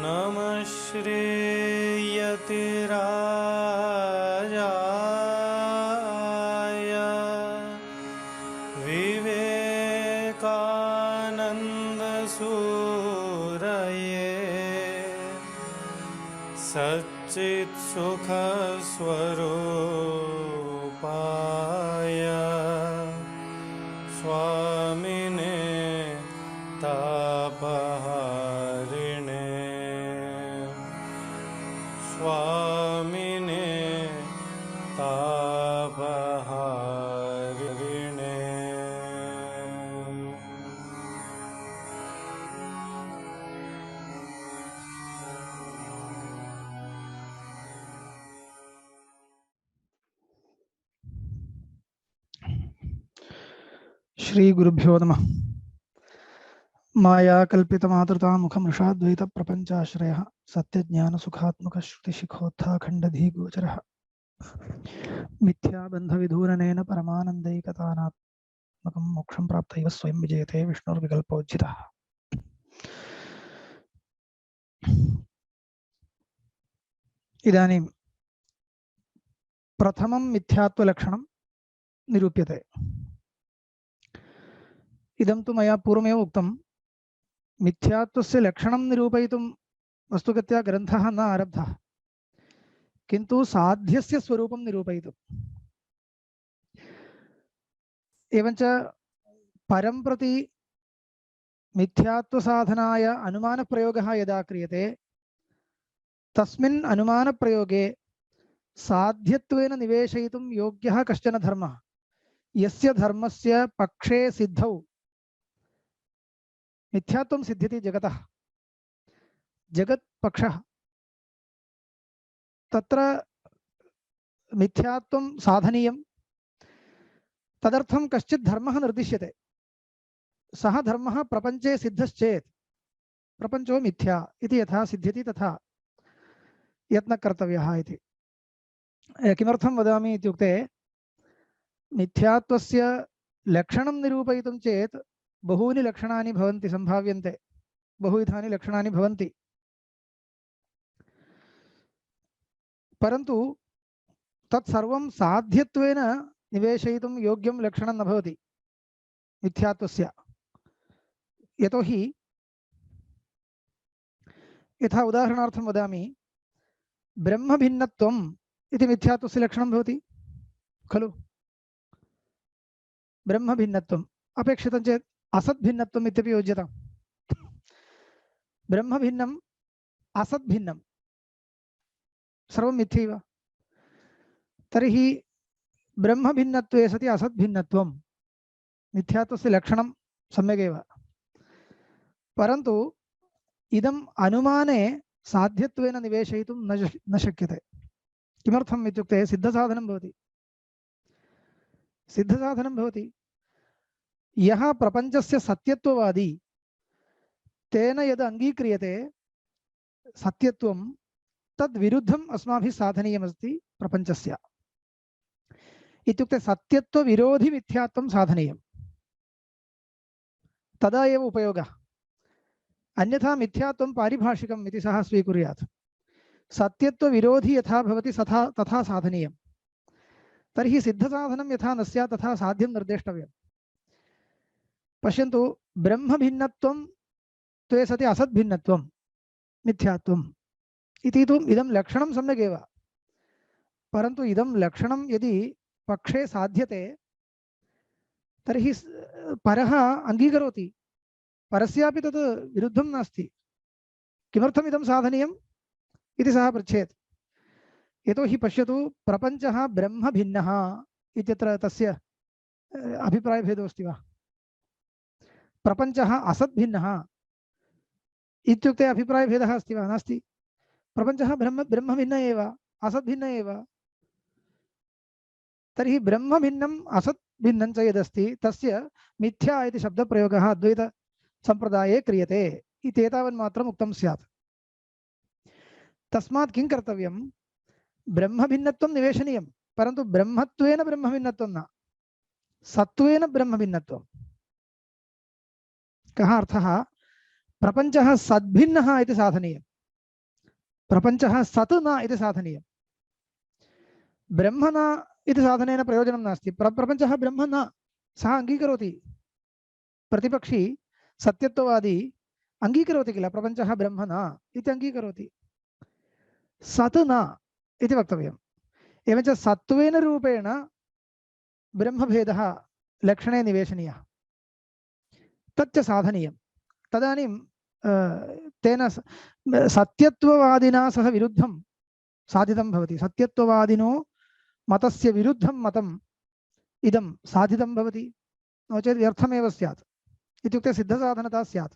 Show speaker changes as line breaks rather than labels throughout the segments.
नमः श्रीयतिराजाय विवेकानन्दसूरये सच्चित्सुखस्वरूपाय स्वामिने तापहारिणे स्वामिने तापहारिणे।
श्री गुरुभ्यो नमः। माया कल्पित मातृता मुखमृषाद्वैत प्रपंचाश्रयः सत्यज्ञान सुखात्मक श्रुतिशिखोत्था खंडधी गोचरः मिथ्या बंध विधूरनेन परमानंदैकतानात्मकं मोक्षं प्राप्तैव स्वयं विजयते विष्णुर्विकल्पोज्झितः। इदानीं प्रथमं मिथ्यात्वलक्षणं निरूप्यते। इदं तु मया पूर्वमेव उक्तं। मिथ्यात्वस्य लक्षणं निरूपयितुं वस्तुगत्या ग्रन्थः न आरब्धः, किन्तु साध्यस्य स्वरूपं निरूपयितुम्। एवञ्च परं प्रति मिथ्यात्वसाधनाय अनुमानप्रयोगः यदा क्रियते तस्मिन् अनुमानप्रयोगे साध्यत्वेन निवेशयितुं योग्यः कश्चन धर्मः, यस्य धर्मस्य पक्षे सिद्धौ मिथ्यात्वं सिद्ध्यति जगतः, जगत्पक्षः, तत्र मिथ्यात्वं साधनीयं। तदर्थं कश्चित् धर्मः निर्दिश्यते। सः धर्मः प्रपञ्चे सिद्धश्चेत् प्रपञ्चो मिथ्या इति यथा सिद्ध्यति तथा यत्नः कर्तव्यः इति। किमर्थं वदामि इत्युक्ते मिथ्यात्वस्य लक्षणं निरूपयितुं चेत् बहूनि लक्षणानि भवन्ति, सम्भाव्यन्ते, बहुविधानि लक्षणानि भवन्ति। परन्तु तत्सर्वं साध्यत्वेन निवेशयितुं योग्यं लक्षणं न भवति मिथ्यात्वस्य। यतोहि यथा उदाहरणार्थं वदामि, ब्रह्मभिन्नत्वम् इति मिथ्यात्वस्य लक्षणं भवति खलु। ब्रह्मभिन्नत्वम् अपेक्षितं चेत् असद्भिन्नत्वम् इत्यपि योज्यताम्। ब्रह्मभिन्नम् असद्भिन्नं सर्वं मिथ्यैव। तर्हि ब्रह्मभिन्नत्वे सति असद्भिन्नत्वं मिथ्यात्वस्य लक्षणं सम्यगेव। परन्तु इदम् अनुमाने साध्यत्वेन निवेशयितुं न शक्यते। किमर्थम् इत्युक्ते सिद्धसाधनं भवति। सिद्धसाधनं भवति। यः प्रपञ्चस्य सत्यत्ववादी तेन यद् अङ्गीक्रियते सत्यत्वं तद्विरुद्धम् अस्माभिः साधनीयमस्ति प्रपञ्चस्य। इत्युक्ते सत्यत्वविरोधि मिथ्यात्वं साधनीयं, तदा एव उपयोगः। अन्यथा मिथ्यात्वं पारिभाषिकम् इति सः स्वीकुर्यात्। सत्यत्वविरोधि यथा भवति तथा साधनीयं। तर्हि सिद्धसाधनं यथा न स्यात् तथा साध्यं निर्देष्टव्यं। पश्यन्तु, ब्रह्मभिन्नत्वं त्वे सति असद्भिन्नत्वं मिथ्यात्वम् इति तु इदं लक्षणं सम्यगेव। परन्तु इदं लक्षणं यदि पक्षे साध्यते तर्हि परः अङ्गीकरोति, परस्यापि तत् विरुद्धं नास्ति। किमर्थम् इदं साधनीयम् इति सः पृच्छेत्। यतोहि पश्यतु, प्रपञ्चः ब्रह्मभिन्नः इत्यत्र तस्य अभिप्रायभेदोऽस्ति वा? प्रपञ्चः असद्भिन्नः इत्युक्ते अभिप्रायभेदः अस्ति वा? नास्ति। प्रपञ्चः ब्रह्मभिन्न एव, असद्भिन्न एव। तर्हि ब्रह्मभिन्नम् असद्भिन्नं च यदस्ति तस्य मिथ्या इति शब्दप्रयोगः अद्वैतसम्प्रदाये क्रियते इति एतावन्मात्रम् उक्तं स्यात्। तस्मात् किं कर्तव्यं? ब्रह्मभिन्नत्वं निवेशनीयं, परन्तु ब्रह्मत्वेन ब्रह्मभिन्नत्वं न। सत्त्वेन ब्रह्म भिन्नत्वम्। कः अर्थः? प्रपञ्चः सद्भिन्नः इति साधनीयम्, प्रपञ्चः सत् न इति साधनीयम्। ब्रह्म न इति साधनेन प्रयोजनं नास्ति। प्रपञ्चः ब्रह्म न, सः अङ्गीकरोति। प्रतिपक्षी सत्यत्ववादी अङ्गीकरोति किल, प्रपञ्चः ब्रह्म न इति अङ्गीकरोति, सत् न इति वक्तव्यम्। एवञ्च सत्त्वेन रूपेण ब्रह्मभेदः लक्षणे निवेशनीयः, तच्च साधनीयं। तदानीं तेन सत्यत्ववादिना सह विरुद्धं साधितं भवति। सत्यत्ववादिनो मतस्य विरुद्धं मतम् इदं साधितं भवति, नो चेत् व्यर्थमेव स्यात्। इत्युक्ते सिद्धसाधनता स्यात्।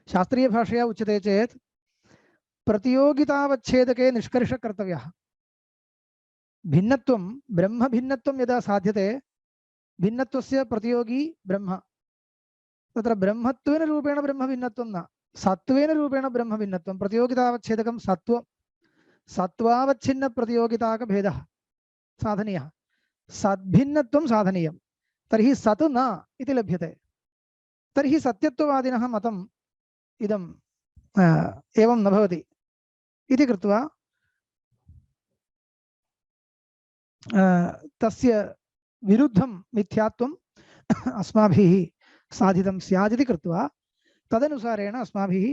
शास्त्रीयभाषया उच्यते चेत् प्रतियोगितावच्छेदके निष्कर्षः कर्तव्यः। भिन्नत्वं ब्रह्म भिन्नत्वं यदा साध्यते, भिन्नत्वस्य प्रतियोगी ब्रह्म, तत्र ब्रह्मत्वेन रूपेण ब्रह्म भिन्नत्वं न, सत्त्वेन रूपेण ब्रह्म भिन्नत्वं। प्रतियोगितावच्छेदकं सत्त्वं, सत्त्वावच्छिन्न प्रतियोगिताकभेदः साधनीयः, सद्भिन्नत्वं साधनीयं। तर्हि सत् न इति लभ्यते। तर्हि सत्यत्ववादिनः मतम् इदं एवं न भवति इति कृत्वा तस्य विरुद्धं मिथ्यात्वम् अस्माभिः साधितं स्यात् इति कृत्वा तदनुसारेण अस्माभिः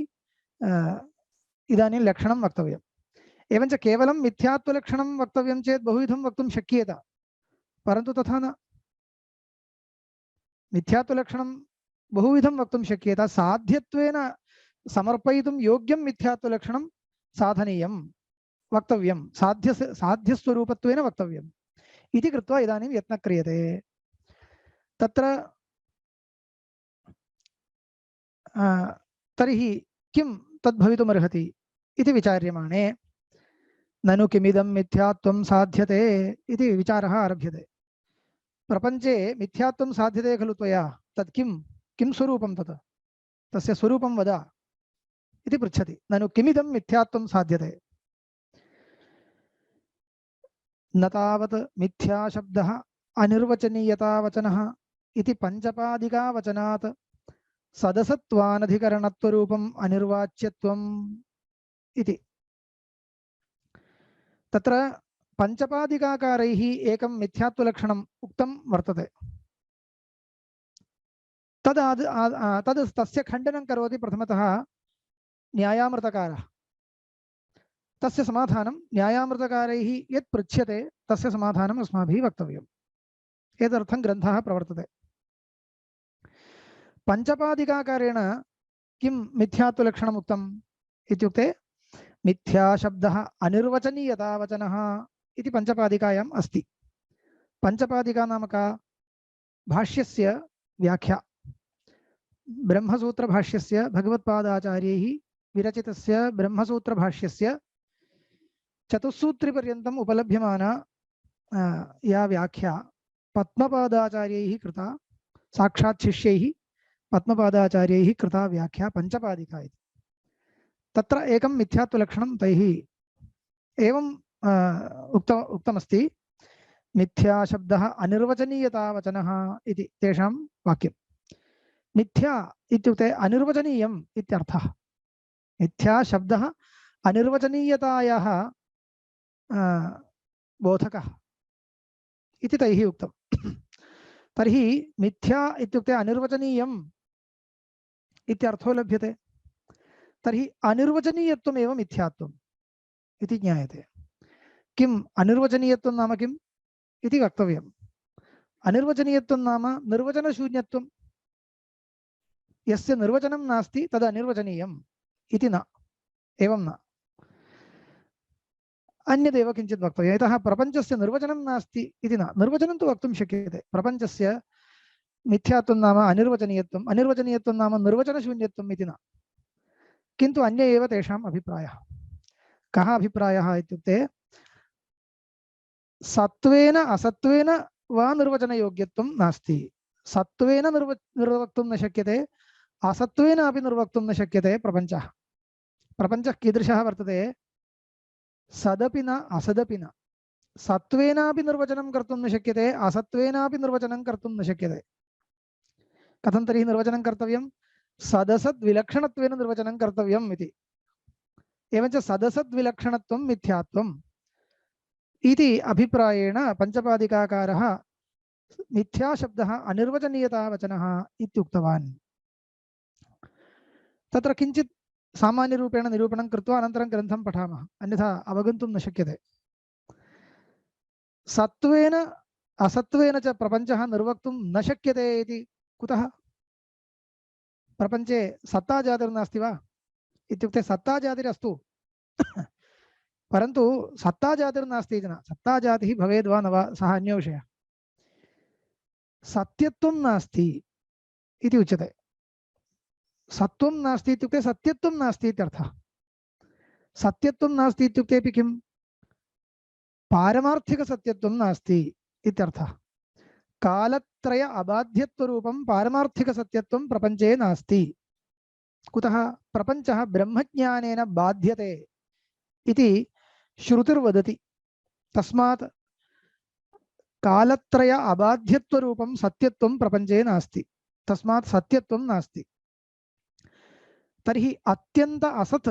इदानीं लक्षणं वक्तव्यम्। एवञ्च केवलं मिथ्यात्वलक्षणं वक्तव्यं चेत् बहुविधं वक्तुं शक्येत, परन्तु तथा न। मिथ्यात्वलक्षणं बहुविधं वक्तुं शक्येत, साध्यत्वेन समर्पयितुं योग्यं मिथ्यात्वलक्षणं साधनीयं, वक्तव्यं, साध्यस्वरूपत्वेन वक्तव्यम् इति कृत्वा इदानीं यत्नः क्रियते। तत्र तर्हि किं तद्भवितुमर्हति इति विचार्यमाणे ननु किमिदं मिथ्यात्वं साध्यते इति विचारः आरभ्यते। प्रपञ्चे मिथ्यात्वं साध्यते खलु त्वया, तत् किं स्वरूपं तत्, तस्य स्वरूपं वद इति पृच्छति। ननु किमिदं मिथ्यात्वं साध्यते? न तावत् मिथ्याशब्दः अनिर्वचनीयतावचनः इति पञ्चपादिकावचनात् सदसत्वानधिकरणत्वरूपम् अनिर्वाच्यत्वम् इति। तत्र पञ्चपादिकाकारैः एकं मिथ्यात्वलक्षणम् उक्तं वर्तते। तद् तस्य खण्डनं करोति प्रथमतः न्यायामृतकारः। तस्य समाधानं न्यायामृतकारैः यत् पृच्छ्यते तस्य समाधानम् अस्माभिः वक्तव्यम्। एतदर्थं ग्रन्थः प्रवर्तते। पञ्चपादिकाकारेण किं मिथ्यात्वलक्षणम् उक्तम् इत्युक्ते मिथ्याशब्दः अनिर्वचनीयतावचनः इति पञ्चपादिकायाम् अस्ति। पञ्चपादिका नाम का? भाष्यस्य व्याख्या। ब्रह्मसूत्रभाष्यस्य भगवत्पादाचार्यैः विरचितस्य ब्रह्मसूत्रभाष्यस्य चतुस्सूत्रिपर्यन्तम् उपलभ्यमाना या व्याख्या पद्मपादाचार्यैः कृता, साक्षात् शिष्यैः पद्मपादाचार्यैः कृता व्याख्या पञ्चपादिका इति। तत्र एकं मिथ्यात्वलक्षणं तैः एवं उक्तमस्ति, मिथ्याशब्दः अनिर्वचनीयतावचनः इति तेषां वाक्यं। मिथ्या इत्युक्ते अनिर्वचनीयम् इत्यर्थः। मिथ्याशब्दः अनिर्वचनीयतायाः बोधकः इति तैः उक्तं। तर्हि मिथ्या इत्युक्ते अनिर्वचनीयम् इत्यर्थो लभ्यते। तर्हि अनिर्वचनीयत्वमेव मिथ्यात्वम् इति ज्ञायते। किम् अनिर्वचनीयत्वं नाम किम् इति वक्तव्यम्। अनिर्वचनीयत्वं नाम निर्वचनशून्यत्वं। यस्य निर्वचनं नास्ति तद् अनिर्वचनीयम् इति न, एवं न। अन्यदेव किञ्चित् वक्तव्यम्। यतः प्रपञ्चस्य निर्वचनं नास्ति इति न, निर्वचनं तु वक्तुं शक्यते। प्रपञ्चस्य मिथ्यात्वं नाम अनिर्वचनीयत्वम्, अनिर्वचनीयत्वं नाम निर्वचनशून्यत्वम् इति न, किन्तु अन्य एव तेषाम् अभिप्रायः। कः अभिप्रायः इत्युक्ते सत्त्वेन असत्त्वेन वा निर्वचनयोग्यत्वं नास्ति। सत्त्वेन निर्वक्तुं न शक्यते, असत्त्वेन अपि निर्वक्तुं न शक्यते प्रपञ्चः। प्रपञ्चः कीदृशः वर्तते? सदपि न असदपि न, सत्त्वेनापि निर्वचनं कर्तुं न शक्यते, असत्त्वेनापि निर्वचनं कर्तुं न शक्यते। कथं तर्हि निर्वचनं कर्तव्यं? सदसद्विलक्षणत्वेन निर्वचनं कर्तव्यम् इति। एवञ्च सदसद्विलक्षणत्वं मिथ्यात्वम् इति अभिप्रायेण पञ्चपादिकाकारः मिथ्याशब्दः अनिर्वचनीयतावचनः इत्युक्तवान्। तत्र किञ्चित् सामान्यरूपेण निरूपणं कृत्वा अनन्तरं ग्रन्थं पठामः, अन्यथा अवगन्तुं न शक्यते। सत्त्वेन असत्त्वेन च प्रपञ्चः निर्वक्तुं न शक्यते इति कुतः? प्रपञ्चे सत्ताजातिर्नास्ति वा? इत्युक्ते सत्ताजातिरस्तु परन्तु सत्ताजातिर्नास्ति इति न, सत्ताजातिः भवेद् वा न वा सः अन्यो विषयः। सत्यत्वं नास्ति इति उच्यते। सत्त्वं नास्ति इत्युक्ते सत्यत्वं नास्ति इत्यर्थः। सत्यत्वं नास्ति इत्युक्तेपि किम्? पारमार्थिकसत्यत्वं नास्ति इत्यर्थः। कालत्रय अबाध्यत्वरूपं पारमार्थिकसत्यत्वं प्रपञ्चे नास्ति। कुतः? प्रपञ्चः ब्रह्मज्ञानेन बाध्यते इति श्रुतिर्वदति। तस्मात् कालत्रय अबाध्यत्वरूपं सत्यत्वं प्रपञ्चे नास्ति, तस्मात् सत्यत्वं नास्ति। तर्हि अत्यन्त असत्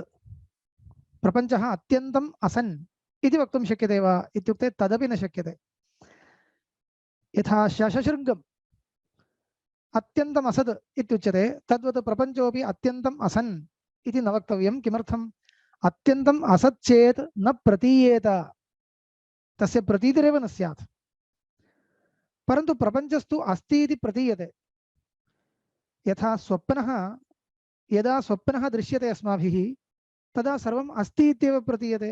प्रपञ्चः अत्यन्तम् असन् इति वक्तुं शक्यते वा इत्युक्ते तदपि न शक्यते। यथा शशशृङ्गम् अत्यन्तम् असत् इत्युच्यते, तद्वत् प्रपञ्चोऽपि अत्यन्तम् असन् इति न वक्तव्यं। किमर्थम्? अत्यन्तम् असत् चेत् न प्रतीयेत, तस्य प्रतीतिरेव न स्यात्। परन्तु प्रपञ्चस्तु अस्ति इति प्रतीयते। यथा स्वप्नः, यदा स्वप्नः दृश्यते अस्माभिः तदा सर्वम् अस्ति इत्येव प्रतीयते।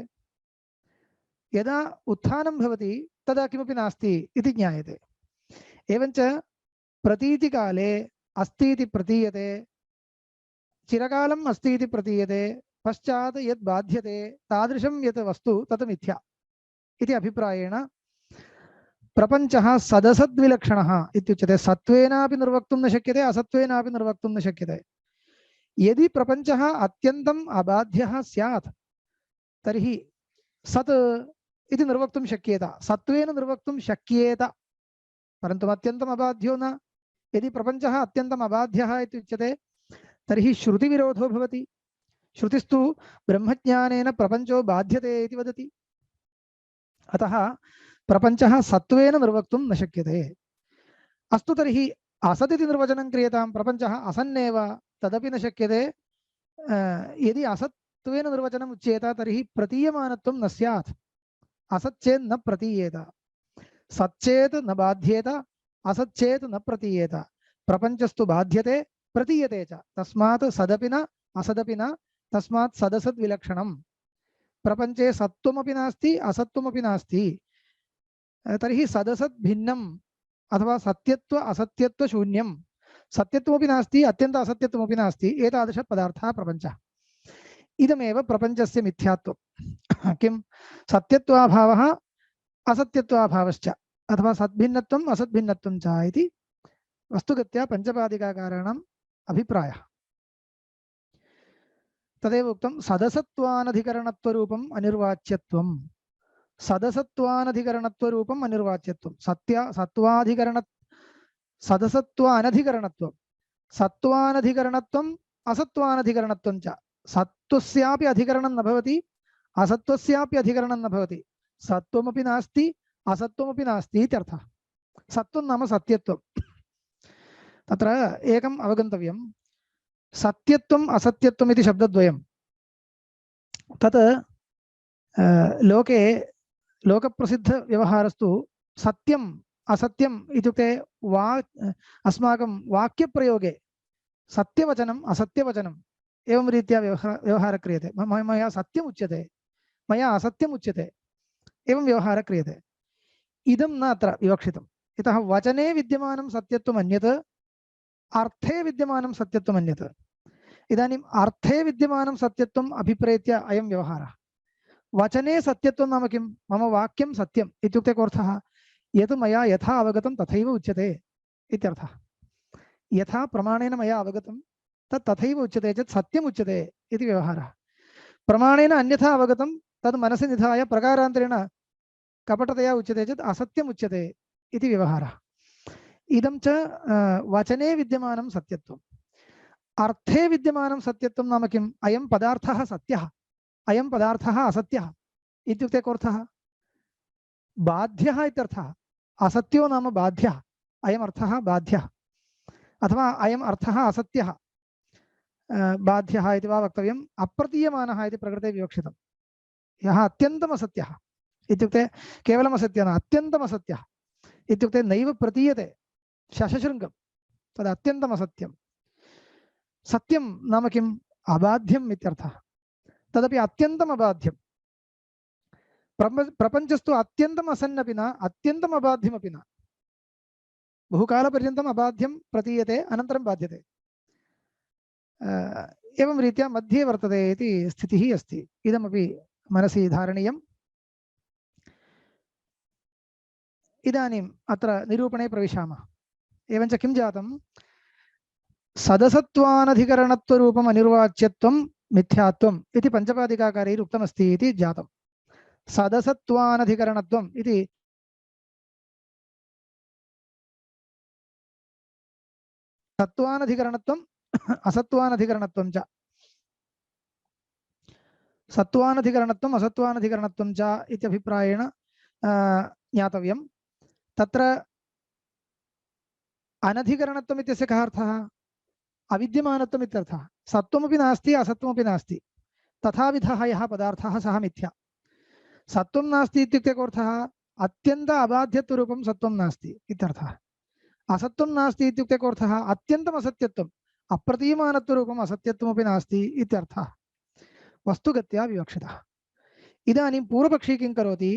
यदा उत्थानं भवति तदा किमपि नास्ति इति ज्ञायते। एवञ्च प्रतीतिकाले अस्ति इति प्रतीयते, चिरकालम् अस्ति इति प्रतीयते, पश्चात् यद् बाध्यते तादृशं यत् वस्तु तत् मिथ्या इति अभिप्रायेण प्रपञ्चः सदसद्विलक्षणः इत्युच्यते। सत्त्वेनापि निर्वक्तुं न शक्यते, असत्त्वेनापि निर्वक्तुं न शक्यते। यदि प्रपञ्चः अत्यन्तम् अबाध्यः स्यात् तर्हि सत् इति निर्वक्तुं शक्येत, सत्त्वेन निर्वक्तुं शक्येत, परन्तु अत्यन्तम् अबाध्यो न। यदि प्रपञ्चः अत्यन्तम् अबाध्यः इत्युच्यते तर्हि श्रुतिविरोधो भवति। श्रुतिस्तु ब्रह्मज्ञानेन प्रपञ्चो बाध्यते इति वदति। अतः प्रपञ्चः सत्त्वेन निर्वक्तुं न शक्यते। अस्तु, तर्हि असदिति निर्वचनं क्रियतां, प्रपञ्चः असन्नेव, तदपि न शक्यते। यदि असत्त्वेन निर्वचनम् उच्येत तर्हि प्रतीयमानत्वं न स्यात्। असच्चेत् न प्रतीयेत, सच्चेत् न बाध्येत, असच्चेत् न प्रतीयेत। प्रपञ्चस्तु बाध्यते प्रतीयते च, तस्मात् सदपि न असदपि न, तस्मात् सदसद्विलक्षणम्। प्रपञ्चे सत्त्वमपि नास्ति असत्त्वमपि नास्ति, तर्हि सदसद् भिन्नम् अथवा सत्यत्व असत्यत्व शून्यं। सत्यत्वमपि नास्ति अत्यन्त असत्यत्वमपि नास्ति, एतादृश पदार्थः प्रपञ्चः। इदमेव प्रपञ्चस्य मिथ्यात्वं। किं? सत्यत्वाभावः असत्यत्वाभावश्च, अथवा सद्भिन्नत्वम् असद्भिन्नत्वं च इति वस्तुगत्या पञ्चपादिकाकाराणाम् अभिप्रायः। तदेव उक्तं सदसत्वानधिकरणत्वरूपम् अनिर्वाच्यत्वम्। सदसत्वानधिकरणत्वरूपम् अनिर्वाच्यत्वं। सत्त्वाधिकरण सदसत्व अनधिकरणत्वं, सत्त्वानधिकरणत्वम् असत्त्वानधिकरणत्वं च। सत्त्वस्यापि अधिकरणं न भवति, असत्त्वस्यापि अधिकरणं न भवति। सत्त्वमपि नास्ति असत्त्वमपि नास्ति इत्यर्थः। सत्त्वं नाम सत्यत्वं। तत्र एकम् अवगन्तव्यं, सत्यत्वम् असत्यत्वम् इति शब्दद्वयं। तत् लोके लोकप्रसिद्धव्यवहारस्तु सत्यम् असत्यम् इत्युक्ते अस्माकं वाक्यप्रयोगे सत्यवचनम् असत्यवचनम् एवं रीत्या व्यवहारः क्रियते। मया सत्यम् उच्यते, मया असत्यम् उच्यते, एवं व्यवहारः क्रियते। इदं न अत्र विवक्षितम्। यतः वचने विद्यमानं सत्यत्वम् अन्यत्, अर्थे विद्यमानं सत्यत्वम् अन्यत्। इदानीम् अर्थे विद्यमानं सत्यत्वम् अभिप्रेत्य अयं व्यवहारः। वचने सत्यत्वं नाम किं? मम वाक्यं सत्यम् इत्युक्ते कोऽर्थः? यत् मया यथा अवगतं तथैव उच्यते इत्यर्थः। यथा प्रमाणेन मया अवगतं तत् तथैव उच्यते चेत् सत्यम् उच्यते इति व्यवहारः। प्रमाणेन अन्यथा अवगतं तद् मनसि निधाय प्रकारान्तरेण कपटतया उच्यते चेत् असत्यम् उच्यते इति व्यवहारः। इदं च वचने विद्यमानं सत्यत्वम्। अर्थे विद्यमानं सत्यत्वं नाम किम्? अयं पदार्थः सत्यः, अयं पदार्थः असत्यः इत्युक्ते कोऽर्थः? बाध्यः इत्यर्थः। असत्यो नाम बाध्यः, अयम् अर्थः बाध्यः, अथवा अयम् अर्थः असत्यः बाध्यः इति वा वक्तव्यम्। अप्रतीयमानः इति प्रकृते विवक्षितम्। यः अत्यन्तम् असत्यः इत्युक्ते केवलम् असत्यः न, अत्यन्तम् असत्यः इत्युक्ते नैव प्रतीयते, शशशृङ्गं, तद् अत्यन्तम् असत्यं। सत्यं नाम किम्? अबाध्यम् इत्यर्थः। तदपि अत्यन्तम् अबाध्यम्। प्रपञ्चस्तु अत्यन्तम् असन्नपि न, अत्यन्तम् अबाध्यमपि न। बहुकालपर्यन्तम् अबाध्यं प्रतीयते, अनन्तरं बाध्यते। एवं रीत्या मध्ये वर्तते इति स्थितिः अस्ति। इदमपि मनसि धारणीयम्। इदानीम् अत्र निरूपणे प्रविशामः। एवञ्च किं जातं? सदसत्वानधिकरणत्वरूपम् अनिर्वाच्यत्वं मिथ्यात्वम् इति पञ्चपादिकाकारैः उक्तमस्ति इति जातं। सदसत्वानधिकरणत्वम् इति सत्वानधिकरणत्वम् असत्वानधिकरणत्वं च, सत्वानधिकरणत्वम् असत्वानधिकरणत्वं च इत्यभिप्रायेण ज्ञातव्यम्। तत्र अनधिकरणत्वम् इत्यस्य कः अर्थः? अविद्यमानत्वम् इत्यर्थः। सत्वमपि नास्ति, असत्वमपि नास्ति, तथाविधः यः पदार्थः सः मिथ्या। सत्वं नास्ति इत्युक्ते कोऽर्थः? अत्यन्त अबाध्यत्वरूपं सत्वं नास्ति इत्यर्थः। असत्वं नास्ति इत्युक्ते कोऽर्थः? अत्यन्तम् असत्यत्वम्, अप्रतीयमानत्वरूपम् असत्यत्वमपि नास्ति इत्यर्थः। वस्तुगत्या विवक्षितः। इदानीं पूर्वपक्षी किं करोति?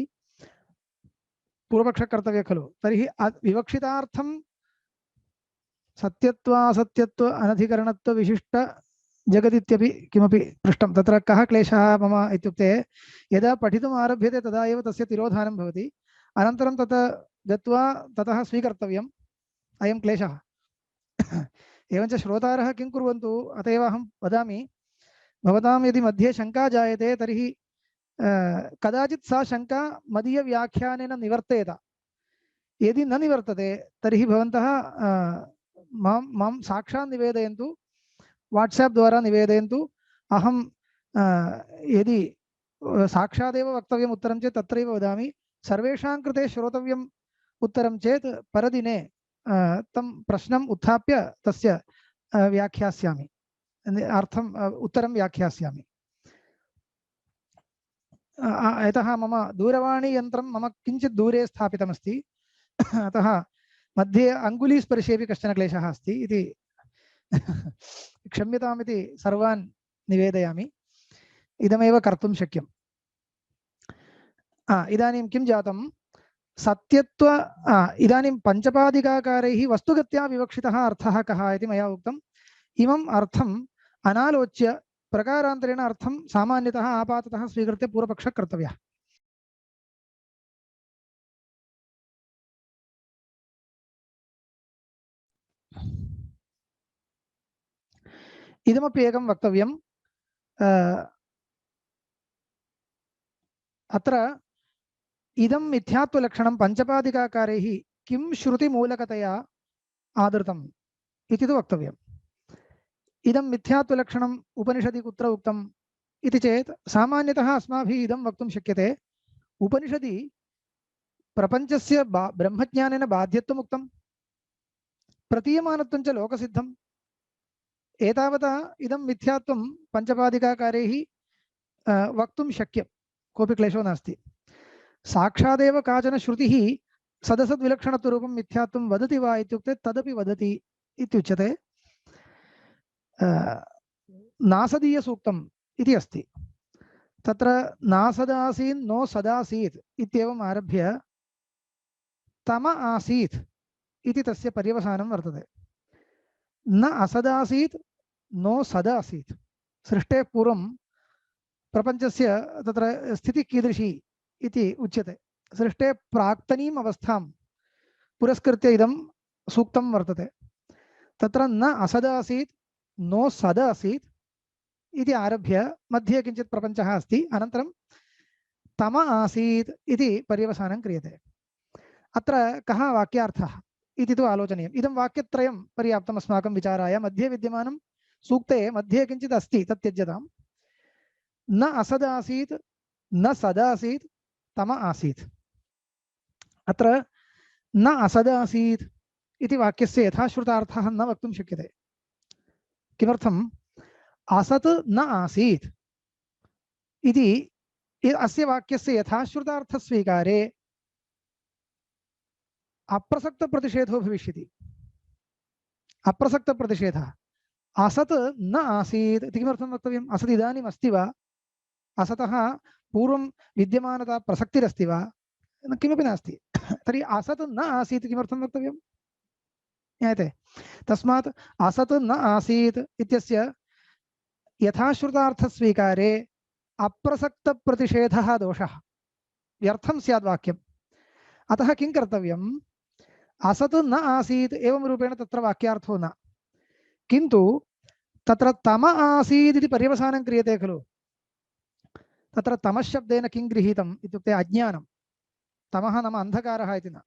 पूर्वपक्षः कर्तव्यः खलु। तर्हि विवक्षितार्थं सत्यत्वासत्यत्व अनधिकरणत्व विशिष्ट जगदित्यपि किमपि पृष्टं। तत्र कः क्लेशः मम इत्युक्ते, यदा पठितुम् आरभ्यते तदा एव तस्य तिरोधानं भवति, अनन्तरं तत् गत्वा ततः स्वीकर्तव्यम्, अयं क्लेशः। एवञ्च श्रोतारः किं कुर्वन्तु, अत एव अहं वदामि, भवतां यदि मध्ये शङ्का जायते तर्हि कदाचित् सा शङ्का मदीयव्याख्यानेन निवर्तेत। यदि न निवर्तते तर्हि भवन्तः मां साक्षात् निवेदयन्तु, वाट्साप् द्वारा निवेदयन्तु। अहं यदि साक्षादेव वक्तव्यम् उत्तरं चेत् तत्रैव वदामि। सर्वेषां कृते श्रोतव्यम् उत्तरं चेत् परदिने तं प्रश्नम् उत्थाप्य तस्य व्याख्यास्यामि, अर्थम् उत्तरं व्याख्यास्यामि। यतः मम दूरवाणीयन्त्रं मम किञ्चित् दूरे स्थापितमस्ति, अतः मध्ये अङ्गुलीस्पर्शेपि कश्चन क्लेशः अस्ति इति क्षम्यतामिति सर्वान् निवेदयामि। इदमेव कर्तुं शक्यम्। इदानीं किं जातं? सत्यत्व इदानीं पञ्चपादिकाकारैः वस्तुगत्या विवक्षितः अर्थः कः इति मया उक्तम्। इमम् अर्थम् अनालोच्य प्रकारान्तरेण अर्थं सामान्यतः आपाततः स्वीकृत्य पूर्वपक्षः कर्तव्यः। इदमपि एकं वक्तव्यम्। अत्र इदं मिथ्यात्वलक्षणं पञ्चपादिकाकारैः किं श्रुतिमूलकतया आदृतम् इति तु वक्तव्यम्। इदं मिथ्यात्वलक्षणम् उपनिषदि कुत्र उक्तम् इति चेत् सामान्यतः अस्माभिः इदं वक्तुं शक्यते, उपनिषदि प्रपञ्चस्य ब्रह्मज्ञानेन बाध्यत्वम् उक्तं, प्रतीयमानत्वं च लोकसिद्धम्। एतावता इदं मिथ्यात्वं पञ्चपादिकाकारैः वक्तुं शक्यं, कोऽपि क्लेशो नास्ति। साक्षादेव काचन श्रुतिः सदसद्विलक्षणत्वरूपं मिथ्यात्वं वदति वा इत्युक्ते तदपि वदति इत्युच्यते। नासदीयसूक्तम् इति अस्ति। तत्र नासदासीन् नो सदासीत् इत्येवम् आरभ्य तम आसीत् इति तस्य पर्यवसानं वर्तते। न असदासीत् नो सदासीत्। सृष्टेः पूर्वं प्रपञ्चस्य तत्र स्थितिः कीदृशी इति उच्यते। सृष्टेः प्राक्तनीम् अवस्थां पुरस्कृत्य इदं सूक्तं वर्तते। तत्र न असदासीत् नो सदासीत् इति आरभ्य मध्ये किञ्चित् प्रपञ्चः अस्ति, अनन्तरं तम आसीत् इति पर्यवसानं क्रियते। अत्र कः वाक्यार्थः इति तु आलोचनीयम्। इदं वाक्यत्रयं पर्याप्तम् अस्माकं विचाराय। मध्ये विद्यमानं सूक्ते मध्ये किञ्चित् अस्ति, तत् त्यज्यताम्। न असदासीत् न सदासीत् तम आसीत्। अत्र न असदासीत् इति वाक्यस्य यथाश्रुतार्थः न वक्तुं शक्यते। किमर्थम्? असत् न आसीत् इति अस्य वाक्यस्य यथाश्रुतार्थस्वीकारे अप्रसक्तप्रतिषेधो भविष्यति। अप्रसक्तप्रतिषेधः। असत् न आसीत् इति किमर्थं वक्तव्यम्? असत् इदानीम् अस्ति वा? असतः पूर्वं विद्यमानता प्रसक्तिरस्ति वा? किमपि नास्ति। तर्हि असत् न आसीत् किमर्थं वक्तव्यं? ज्ञायते? तस्मात् असत् न आसीत् इत्यस्य यथाश्रुतार्थस्वीकारे अप्रसक्तप्रतिषेधः दोषः, व्यर्थं स्यात् वाक्यम्। अतः किं कर्तव्यम्? असत् न आसीत् एवं रूपेण तत्र वाक्यार्थो न, किन्तु तत्र तम आसीत् इति पर्यवसानं क्रियते खलु। तत्र तमशब्देन किं गृहीतम् इत्युक्ते अज्ञानं। तमः नाम अन्धकारः इति न।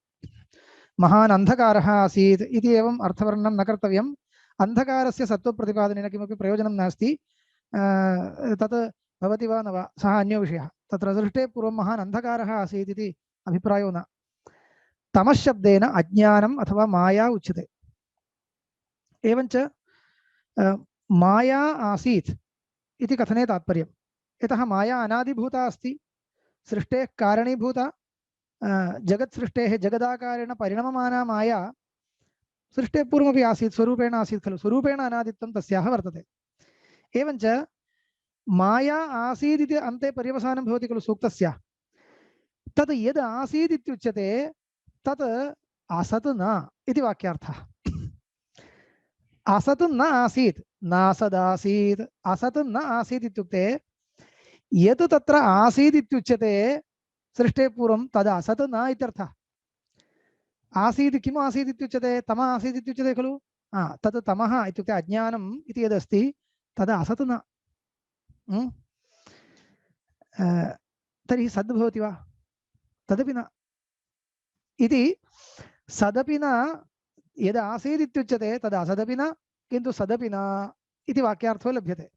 महान् अन्धकारः आसीत् इति एवम् अर्थवर्णनं न कर्तव्यम्। अन्धकारस्य सत्त्वप्रतिपादनेन किमपि प्रयोजनं नास्ति। तत् भवति वा न वा सः अन्यो विषयः। तत्र दृष्टे पूर्वं महान् अन्धकारः आसीत् इति अभिप्रायो न। तमशब्देन अज्ञानम् अथवा माया उच्यते। एवञ्च माया आसीत् इति कथने तात्पर्यम्। यतः माया अनादिभूता अस्ति, सृष्टेः कारणीभूता, जगत्सृष्टेः जगदाकारेण परिणममाना माया सृष्टेः पूर्वमपि आसीत्, स्वरूपेण आसीत् खलु। स्वरूपेण अनादित्वं तस्याः वर्तते। एवञ्च माया आसीत् इति अन्ते पर्यवसानं भवति खलु सूक्तस्य। तद् यद् आसीत् इत्युच्यते तत् असत् न इति वाक्यार्थः। असत् न आसीत् नासदासीत्। असत् न आसीत् इत्युक्ते यत् तत्र आसीत् इत्युच्यते सृष्टे पूर्वं तद् असत् न इत्यर्थः। आसीत् किम् आसीत् इत्युच्यते? तम आसीत् इत्युच्यते खलु। तत् तमः इत्युक्ते अज्ञानम् इति यदस्ति तद् असत् न। तर्हि सद् भवति वा? तदपि न। इति सदपि न, यद् आसीत् इत्युच्यते तद् असदपि न, किन्तु सदपि न इति वाक्यार्थो लभ्यते।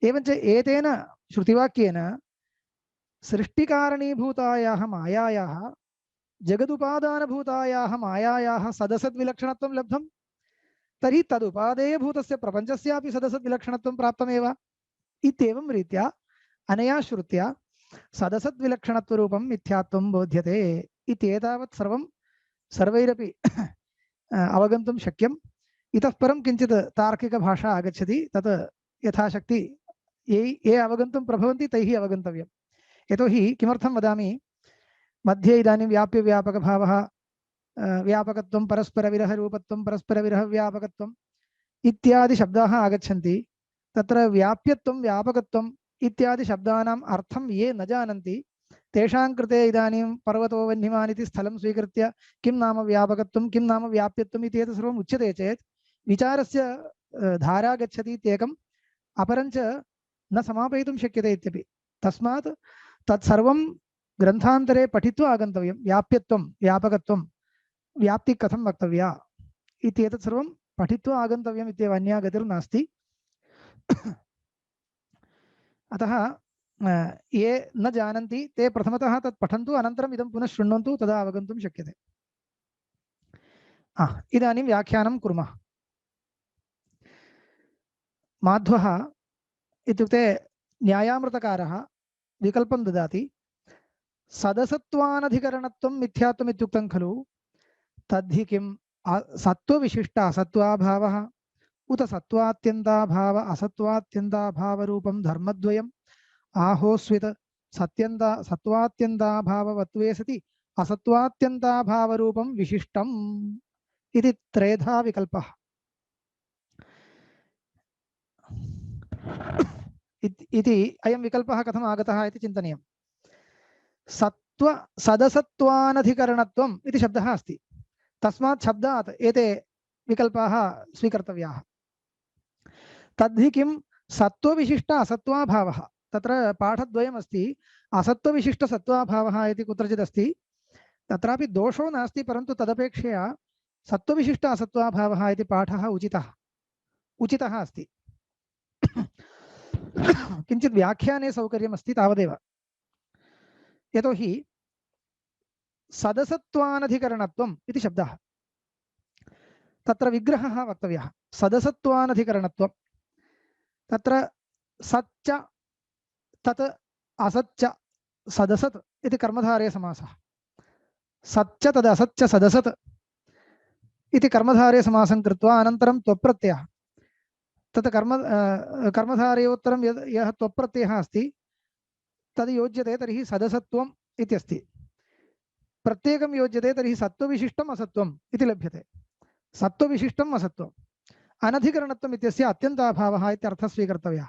एवञ्च एतेन श्रुतिवाक्येन सृष्टिकारणीभूतायाः मायायाः जगदुपादानभूतायाः मायायाः सदसद्विलक्षणत्वं लब्धं। तर्हि तदुपादेयभूतस्य प्रपञ्चस्यापि सदसद्विलक्षणत्वं प्राप्तमेव। इत्येवं रीत्या अनया श्रुत्या सदसद्विलक्षणत्वरूपं मिथ्यात्वं बोध्यते इत्येतावत् सर्वं सर्वैरपि अवगन्तुं शक्यम्। इतः परं किञ्चित् तार्किकभाषा आगच्छति, तत् यथाशक्ति ये अवगन्तुं प्रभवन्ति तैः अवगन्तव्यम्। यतोहि किमर्थं वदामि, मध्ये इदानीं व्याप्यव्यापकभावः, व्यापकत्वं, परस्परविरहरूपत्वं, परस्परविरहव्यापकत्वम् इत्यादि शब्दाः आगच्छन्ति। तत्र व्याप्यत्वं व्यापकत्वम् इत्यादि शब्दानाम् अर्थं ये न जानन्ति तेषां कृते इदानीं पर्वतो वह्निमान् इति स्थलं स्वीकृत्य किं नाम व्यापकत्वं, किं नाम व्याप्यत्वम् इति एतत् सर्वम् उच्यते चेत् विचारस्य धारा गच्छति इत्येकम्, अपरञ्च न समापयितुं शक्यते इत्यपि। तस्मात् तत्सर्वं ग्रन्थान्तरे पठित्वा आगन्तव्यं। व्याप्यत्वं व्यापकत्वं व्याप्तिः कथं वक्तव्या इत्येतत् सर्वं पठित्वा आगन्तव्यम् इत्येव, अन्या गतिर्नास्ति। अतः ये न जानन्ति ते प्रथमतः तत् पठन्तु, अनन्तरम् इदं पुनः शृण्वन्तु, तदा अवगन्तुं शक्यते। इदानीं व्याख्यानं कुर्मः। माध्वः इत्युक्ते न्यायामृतकारः विकल्पं ददाति। सदसत्वानधिकरणत्वं मिथ्यात्वम् इत्युक्तं खलु, तद्धि किं सत्त्वविशिष्ट असत्त्वाभावः उत सत्त्वात्यन्ताभाव असत्त्वात्यन्ताभावरूपं धर्मद्वयम् आहोस्वित सत्त्वात्यन्ताभाववत्वे सति असत्त्वात्यन्ताभावरूपं विशिष्टम् इति त्रेधा विकल्पः। इति अयं विकल्पः कथम् आगतः इति चिन्तनीयम्। सदसत्त्वानधिकरणत्वम् इति शब्दः अस्ति, तस्मात् शब्दात् एते विकल्पाः स्वीकर्तव्याः। तद्धि किं सत्त्वविशिष्ट असत्त्वाभावः। तत्र पाठद्वयमस्ति, असत्त्वविशिष्टसत्त्वाभावः इति कुत्रचिदस्ति तत्रापि दोषो नास्ति परन्तु तदपेक्षया सत्त्वविशिष्ट असत्त्वाभावः इति पाठः उचितः अस्ति किञ्चित् व्याख्याने सौकर्यमस्ति तावदेव यतोहि सदसत्त्वानधिकरणत्वम् इति शब्दः तत्र विग्रहः वक्तव्यः सदसत्त्वानधिकरणत्वं तत्र सच्च तत् असच्च सदसत् इति कर्मधारय समासः सच्च तद् असच्च सदसत् इति कर्मधारय समासं कृत्वा अनन्तरं त्वप्रत्ययः तत् कर्मधारयोत्तरं यः त्वप्रत्ययः अस्ति तद् योज्यते तर्हि सदसत्वम् इत्यस्ति प्रत्येकं योज्यते तर्हि सत्त्वविशिष्टम् असत्त्वम् इति लभ्यते सत्त्वविशिष्टम् असत्त्वम् अनधिकरणत्वम् इत्यस्य अत्यन्ताभावः इत्यर्थः स्वीकर्तव्यः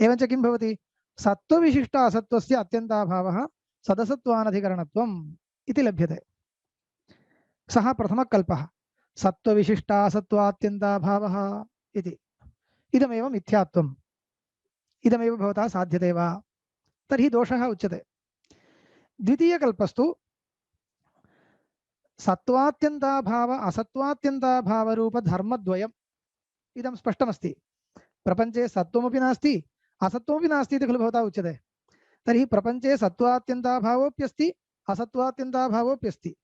एवञ्च किं भवति सत्त्वविशिष्ट असत्त्वस्य अत्यन्ताभावः सदसत्त्वानधिकरणत्वम् इति लभ्यते सः प्रथमः कल्पः सत्त्वविशिष्टासत्त्वात्यन्ताभावः इति इदमेव मिथ्यात्वम् इदमेव भवता साध्यते वा तर्हि दोषः उच्यते द्वितीयकल्पस्तु सत्त्वात्यन्ताभाव असत्त्वात्यन्ताभावरूप धर्मद्वयम् इदं स्पष्टमस्ति प्रपञ्चे सत्त्वमपि नास्ति असत्त्वमपि नास्ति इति खलु भवता उच्यते तर्हि प्रपञ्चे सत्त्वात्यन्ताभावोऽप्यस्ति असत्त्वात्यन्ताभावोऽप्यस्ति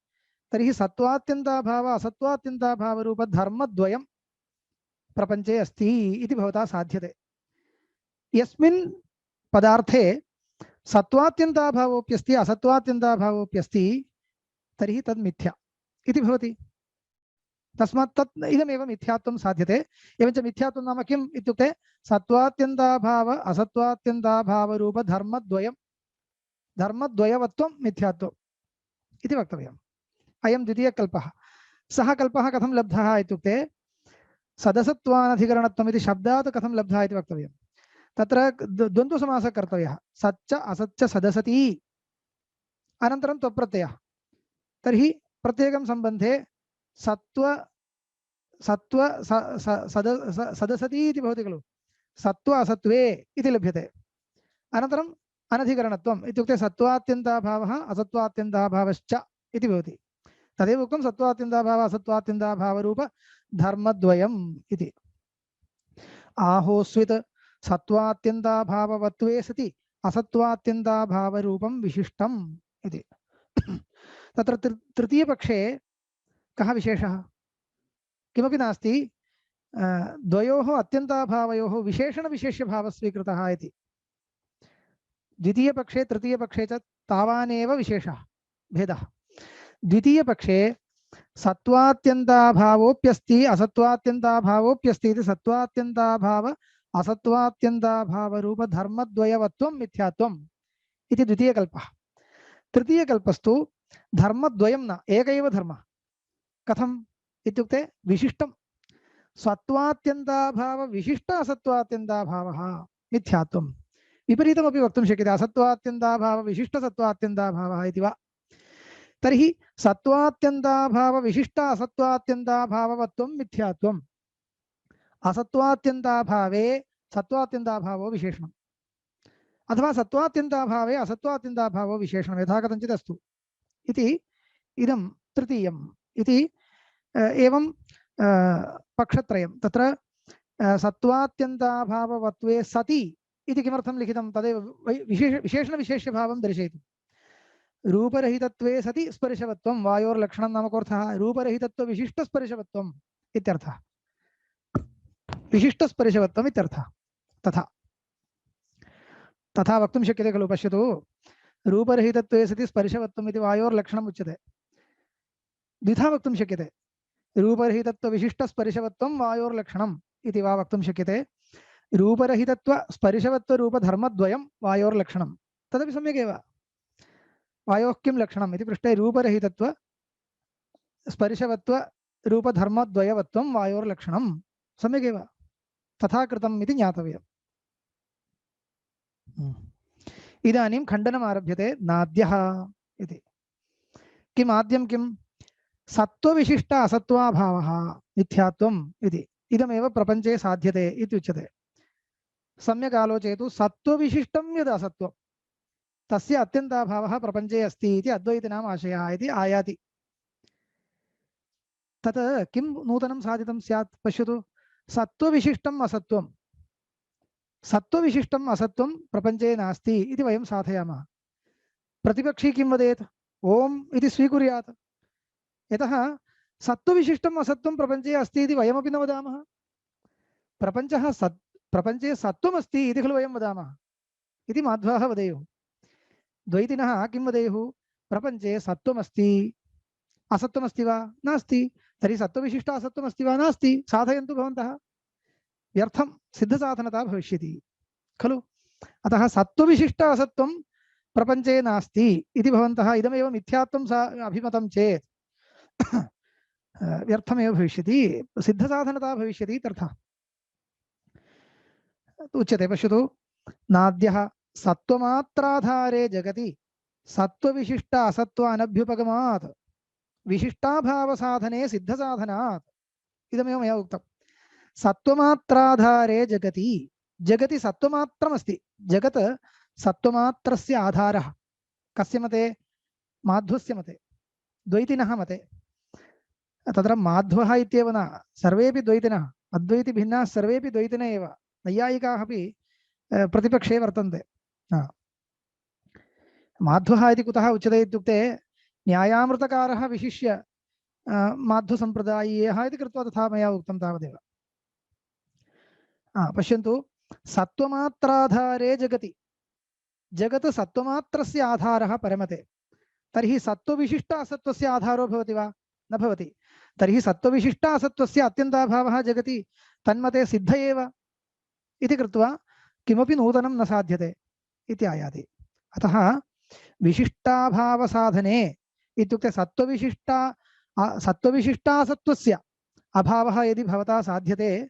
तर्हि सत्त्वात्यन्ताभाव असत्त्वात्यन्ताभावरूप धर्मद्वयं प्रपञ्चे अस्ति इति भवता साध्यते यस्मिन् पदार्थे सत्त्वात्यन्ताभावोऽप्यस्ति असत्त्वात्यन्ताभावोऽप्यस्ति तर्हि तद् मिथ्या इति भवति तस्मात् तत् इदमेव मिथ्यात्वं साध्यते एवञ्च मिथ्यात्वं नाम किम् इत्युक्ते सत्त्वात्यन्ताभाव असत्त्वात्यन्ताभावरूप धर्मद्वयवत्वं मिथ्यात्वम् इति वक्तव्यम् अयं द्वितीयकल्पः सः कल्पः कथं लब्धः इत्युक्ते सदसत्त्वानधिकरणत्वम् इति शब्दात् कथं लब्धः इति वक्तव्यं तत्र द्वन्द्वसमासः कर्तव्यः सच्च असच्च सदसति अनन्तरं त्वप्रत्ययः तर्हि प्रत्येकं सम्बन्धे सदसति इति भवति खलु सत्त्व असत्त्वे इति लभ्यते अनन्तरम् अनधिकरणत्वम् इत्युक्ते सत्त्वात्यन्ताभावः असत्त्वात्यन्ताभावश्च इति भवति तदेव उक्तं सत्त्वात्यन्ताभाव असत्त्वात्यन्ताभावरूप धर्मद्वयम् इति आहोस्वित् सत्त्वात्यन्ताभाववत्वे सति असत्त्वात्यन्ताभावरूपं विशिष्टम् इति तत्र तृतीयपक्षे कः विशेषः किमपि नास्ति द्वयोः अत्यन्ताभावयोः विशेषणविशेष्यभावः स्वीकृतः इति द्वितीयपक्षे तृतीयपक्षे च तावानेव विशेषः भेदः द्वितीयपक्षे सत्त्वात्यन्ताभावोऽप्यस्ति असत्त्वात्यन्ताभावोऽप्यस्ति इति सत्त्वात्यन्ताभाव असत्त्वात्यन्ताभावरूप धर्मद्वयवत्वं मिथ्यात्वम् इति द्वितीयकल्पः तृतीयकल्पस्तु धर्मद्वयं न एक एव धर्मः कथम् इत्युक्ते विशिष्टं सत्त्वात्यन्ताभाव विशिष्ट असत्त्वात्यन्ताभावः मिथ्यात्वं विपरीतमपि वक्तुं शक्यते असत्त्वात्यन्ताभाव विशिष्ट सत्त्वात्यन्ताभावः इति वा तर्हि सत्त्वात्यन्ताभाव विशिष्ट असत्त्वात्यन्ताभाववत्वं मिथ्यात्वम् असत्त्वात्यन्ताभावे सत्त्वात्यन्ताभावो विशेषणम् अथवा सत्त्वात्यन्ताभावे असत्त्वात्यन्ताभावो विशेषणं यथा कथञ्चित् अस्तु इति इदं तृतीयम् इति एवं पक्षत्रयं तत्र सत्त्वात्यन्ताभाववत्वे सति इति किमर्थं लिखितं तदेव विशेषणविशेष्यभावं दर्शयति रूपरहितत्वे सति स्पर्शवत्वं वायोर्लक्षणं नाम कोऽर्थः रूपरहितत्वविशिष्टस्पर्शवत्वम् इत्यर्थः विशिष्टस्पर्शवत्वम् इत्यर्थः तथा तथा वक्तुं शक्यते खलु पश्यतु रूपरहितत्वे सति स्पर्शवत्वम् इति वायोर्लक्षणम् उच्यते द्विधा वक्तुं शक्यते रूपरहितत्वविशिष्टस्पर्शवत्वं वायोर्लक्षणम् इति वा वक्तुं शक्यते रूपरहितत्वस्पर्शवत्वरूपधर्मद्वयं वायोर्लक्षणं तदपि सम्यगेव वायोः किं लक्षणम् इति पृष्टे रूपरहितत्व स्पर्शवत्वरूपधर्मद्वयवत्वं वायोर्लक्षणं सम्यगेव तथा कृतम् इति ज्ञातव्यम् इदानीं खण्डनम् आरभ्यते नाद्यः इति किम् आद्यं किं सत्त्वविशिष्ट असत्त्वाभावः मिथ्यात्वम् इति इदमेव प्रपञ्चे साध्यते इति उच्यते सम्यक् आलोचयतु सत्त्वविशिष्टं यद् असत्त्वं तस्य अत्यन्ताभावः प्रपञ्चे अस्ति इति अद्वैतिनाम् आशयः इति आयाति। तत् किं नूतनं साधितं स्यात् पश्यतु। सत्त्वविशिष्टम् असत्त्वं, सत्त्वविशिष्टम् असत्त्वं प्रपञ्चे नास्ति इति वयं साधयामः। प्रतिपक्षी किं वदेत्? ओम् इति स्वीकुर्यात्। यतः सत्त्वविशिष्टम् असत्त्वं प्रपञ्चे अस्ति इति वयमपि न वदामः। प्रपञ्चे सत्त्वमस्ति इति खलु वयं वदामः इति माध्वाः वदेयुः। द्वैतिनः किं वदेयुः? प्रपञ्चे सत्त्वमस्ति, असत्त्वमस्ति वा? नास्ति। तर्हि सत्त्वविशिष्ट असत्त्वमस्ति वा? नास्ति। साधयन्तु भवन्तः। व्यर्थं सिद्धसाधनता भविष्यति खलु। अतः सत्त्वविशिष्ट असत्त्वं प्रपञ्चे नास्ति इति भवन्तः इदमेव मिथ्यात्वं अभिमतं चेत् व्यर्थमेव भविष्यति, सिद्धसाधनता भविष्यति। तथा उच्यते। पश्यतु, नाद्यः सत्त्वमात्राधारे जगति सत्त्वविशिष्ट असत्त्व अनभ्युपगमात् विशिष्टाभावसाधने सिद्धसाधनात्। इदमेव मया उक्तं। सत्त्वमात्राधारे जगति, जगति सत्त्वमात्रमस्ति। जगत् सत्त्वमात्रस्य आधारः। कस्य मते? माध्वस्य मते, द्वैतिनः मते। तत्र माध्वः इत्येव न, सर्वेपि द्वैतिनः, अद्वैति भिन्नाः सर्वेपि द्वैतिनः एव। नैयायिकाः अपि प्रतिपक्षे वर्तन्ते। माध्वः इति कुतः उच्यते इत्युक्ते न्यायामृतकारः विशिष्य माध्वसम्प्रदायीयः इति कृत्वा तथा मया उक्तं तावदेव। पश्यन्तु, सत्त्वमात्राधारे जगति, जगत् सत्त्वमात्रस्य आधारः परमते। तर्हि सत्त्वविशिष्ट असत्त्वस्य आधारो भवति वा? न भवति। तर्हि सत्त्वविशिष्ट असत्त्वस्य अत्यन्ताभावः जगति तन्मते सिद्ध एव इति कृत्वा किमपि नूतनं न साध्यते इति आयाति। अतः विशिष्टाभावसाधने इत्युक्ते सत्त्वविशिष्टासत्त्वस्य अभावः यदि भवता साध्यते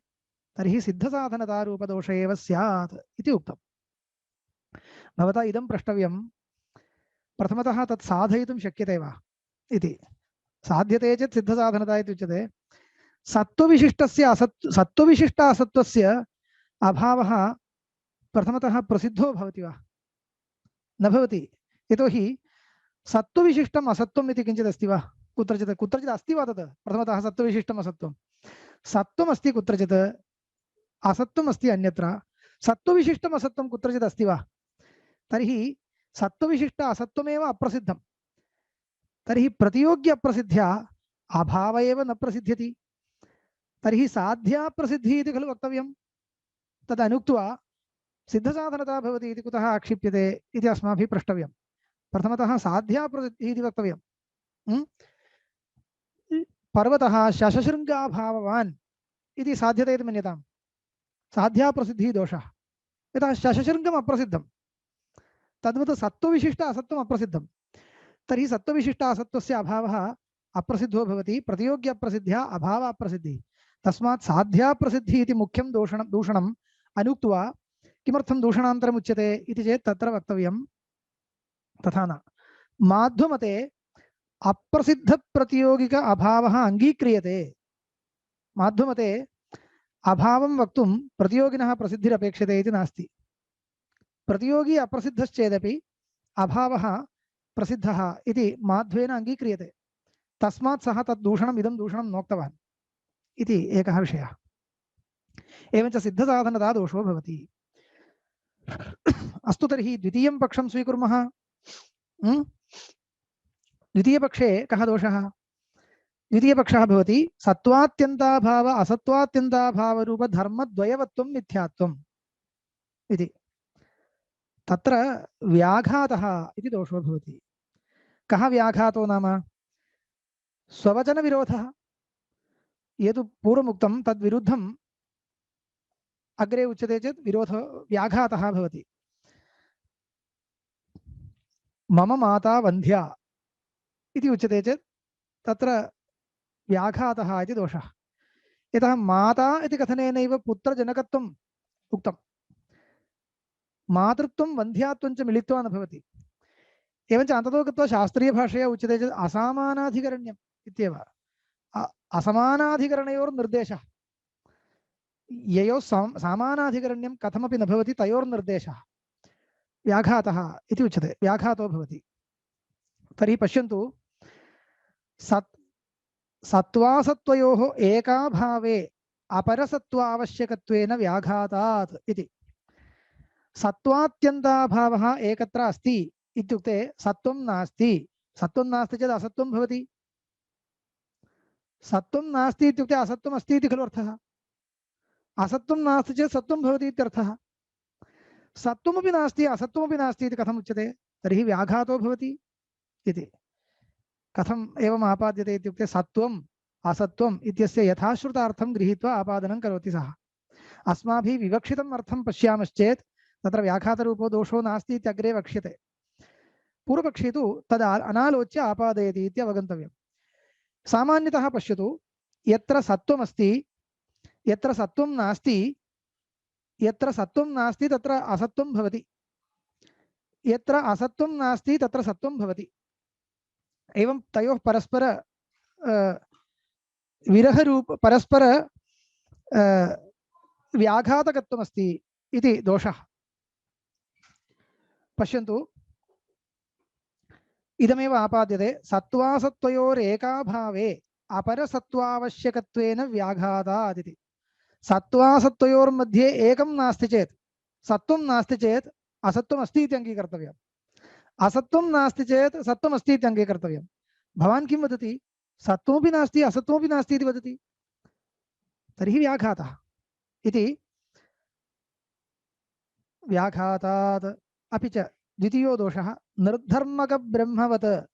तर्हि सिद्धसाधनतारूपदोष एव स्यात् इति उक्तम्। भवता इदं प्रष्टव्यं, प्रथमतः तत् साधयितुं शक्यते वा इति। साध्यते चेत् सिद्धसाधनता इति उच्यते। सत्त्वविशिष्ट असत्त्वस्य अभावः प्रथमतः प्रसिद्धो भवति वा? न भवति। यतोहि सत्त्वविशिष्टम् असत्त्वम् इति किञ्चित् अस्ति वा? कुत्रचित् अस्ति वा तत्? प्रथमतः सत्त्वविशिष्टम् असत्त्वं, सत्त्वमस्ति कुत्रचित्, असत्त्वम् अस्ति अन्यत्र। सत्त्वविशिष्टम् असत्त्वं कुत्रचित् अस्ति वा? तर्हि सत्त्वविशिष्ट असत्त्वमेव अप्रसिद्धं। तर्हि प्रतियोग्य अप्रसिद्ध्या अभाव एव न प्रसिद्ध्यति। तर्हि साध्या प्रसिद्धिः इति खलु वक्तव्यं। तदनुक्त्वा सिद्धसाधनता भवति इति कुतः आक्षिप्यते इति अस्माभिः प्रष्टव्यं। प्रथमतः साध्या प्रसिद्धिः इति वक्तव्यं। पर्वतः शशशृङ्गाभाववान् इति साध्यते इति मन्यताम्। साध्या प्रसिद्धिः दोषः। यतः शशशृङ्गम् अप्रसिद्धं, तद्वत् सत्त्वविशिष्ट असत्त्वम् अप्रसिद्धं। तर्हि सत्त्वविशिष्ट असत्त्वस्य अभावः अप्रसिद्धो भवति। प्रतियोग्य अप्रसिद्ध्या अभाव अप्रसिद्धिः। तस्मात् साध्या प्रसिद्धिः इति मुख्यं दूषणम् अनुक्त्वा किमर्थं दूषणान्तरम् उच्यते इति चेत् तत्र वक्तव्यं तथा न। माध्वमते अप्रसिद्धप्रतियोगिक अभावः अङ्गीक्रियते। माध्वमते अभावं वक्तुं प्रतियोगिनः प्रसिद्धिरपेक्षते इति नास्ति। प्रतियोगी अप्रसिद्धश्चेदपि अभावः प्रसिद्धः इति माध्वेन अङ्गीक्रियते। तस्मात् सः तद् दूषणम् इदं दूषणं नोक्तवान् इति एकः विषयः। एवञ्च सिद्धसाधनता दोषो भवति। अस्तु, तर्हि द्वितीयं पक्षं स्वीकुर्मः। द्वितीयपक्षे कः दोषः? द्वितीयपक्षः भवति सत्त्वात्यन्ताभाव असत्त्वात्यन्ताभावरूपधर्मद्वयवत्वं मिथ्यात्वम् इति। तत्र व्याघातः इति दोषो भवति। कः व्याघातो नाम? स्ववचनविरोधः। यद् पूर्वमुक्तं तद्विरुद्धम् अग्रे उच्यते चेत् व्याघातः भवति। मम माता वन्ध्या इति उच्यते चेत् तत्र व्याघातः इति दोषः। यतः माता इति कथनेनैव पुत्रजनकत्वम् उक्तं। मातृत्वं वन्ध्यात्वं च मिलित्वा न भवति। एवञ्च अन्ततो गत्वा शास्त्रीयभाषया उच्यते चेत् असामानाधिकरण्यम् इत्येव। असमानाधिकरणयोर्निर्देशः। ययोः सामानाधिकरण्यं कथमपि न भवति तयोर्निर्देशः। व्याघातः इति उच्यते, व्याघातो भवति। तर्हि पश्यन्तु, सत् सत्त्वासत्त्वयोः एकाभावे अपरसत्त्वावश्यकत्वेन व्याघातात् इति। सत्त्वात्यन्ताभावः एकत्र अस्ति इत्युक्ते सत्त्वं नास्ति। सत्त्वं नास्ति चेत् असत्त्वं भवति। सत्त्वं नास्ति इत्युक्ते असत्त्वम् अस्ति इति खलु अर्थः। असत्त्वं नास्ति चेत् सत्त्वं भवति इत्यर्थः। सत्त्वमपि नास्ति असत्त्वमपि नास्ति इति कथम् उच्यते? तर्हि व्याघातो भवति इति। कथम् एवम् आपाद्यते इत्युक्ते सत्त्वम् असत्त्वम् इत्यस्य यथाश्रुतार्थं गृहीत्वा आपादनं करोति सः। अस्माभिः विवक्षितम् अर्थं पश्यामश्चेत् तत्र व्याघातरूपो दोषो नास्ति इत्यग्रे वक्ष्यते। पूर्वपक्षी तु तद् अनालोच्य आपादयति इति अवगन्तव्यम्। सामान्यतः पश्यतु, यत्र सत्त्वमस्ति यत्र सत्त्वं नास्ति, यत्र सत्त्वं नास्ति तत्र असत्त्वं भवति, यत्र असत्त्वं नास्ति तत्र सत्त्वं भवति। एवं तयोः परस्पर विरहरूप परस्पर व्याघातकत्वमस्ति इति दोषः। पश्यन्तु, इदमेव आपाद्यते सत्त्वासत्त्वयोरेकाभावे अपरसत्त्वावश्यकत्वेन व्याघातात् इति। सत्त्वासत्त्वयोर्मध्ये एकं नास्ति चेत्, सत्त्वं नास्ति चेत् असत्त्वम् अस्ति इति अङ्गीकर्तव्यम्, असत्त्वं नास्ति चेत् सत्त्वम् अस्ति इति अङ्गीकर्तव्यम्। भवान् किं वदति? सत्त्वमपि नास्ति असत्त्वमपि नास्ति इति वदति, तर्हि व्याघातः इति। व्याघातात्। अपि च द्वितीयो दोषः, निर्धर्मकब्रह्मवत्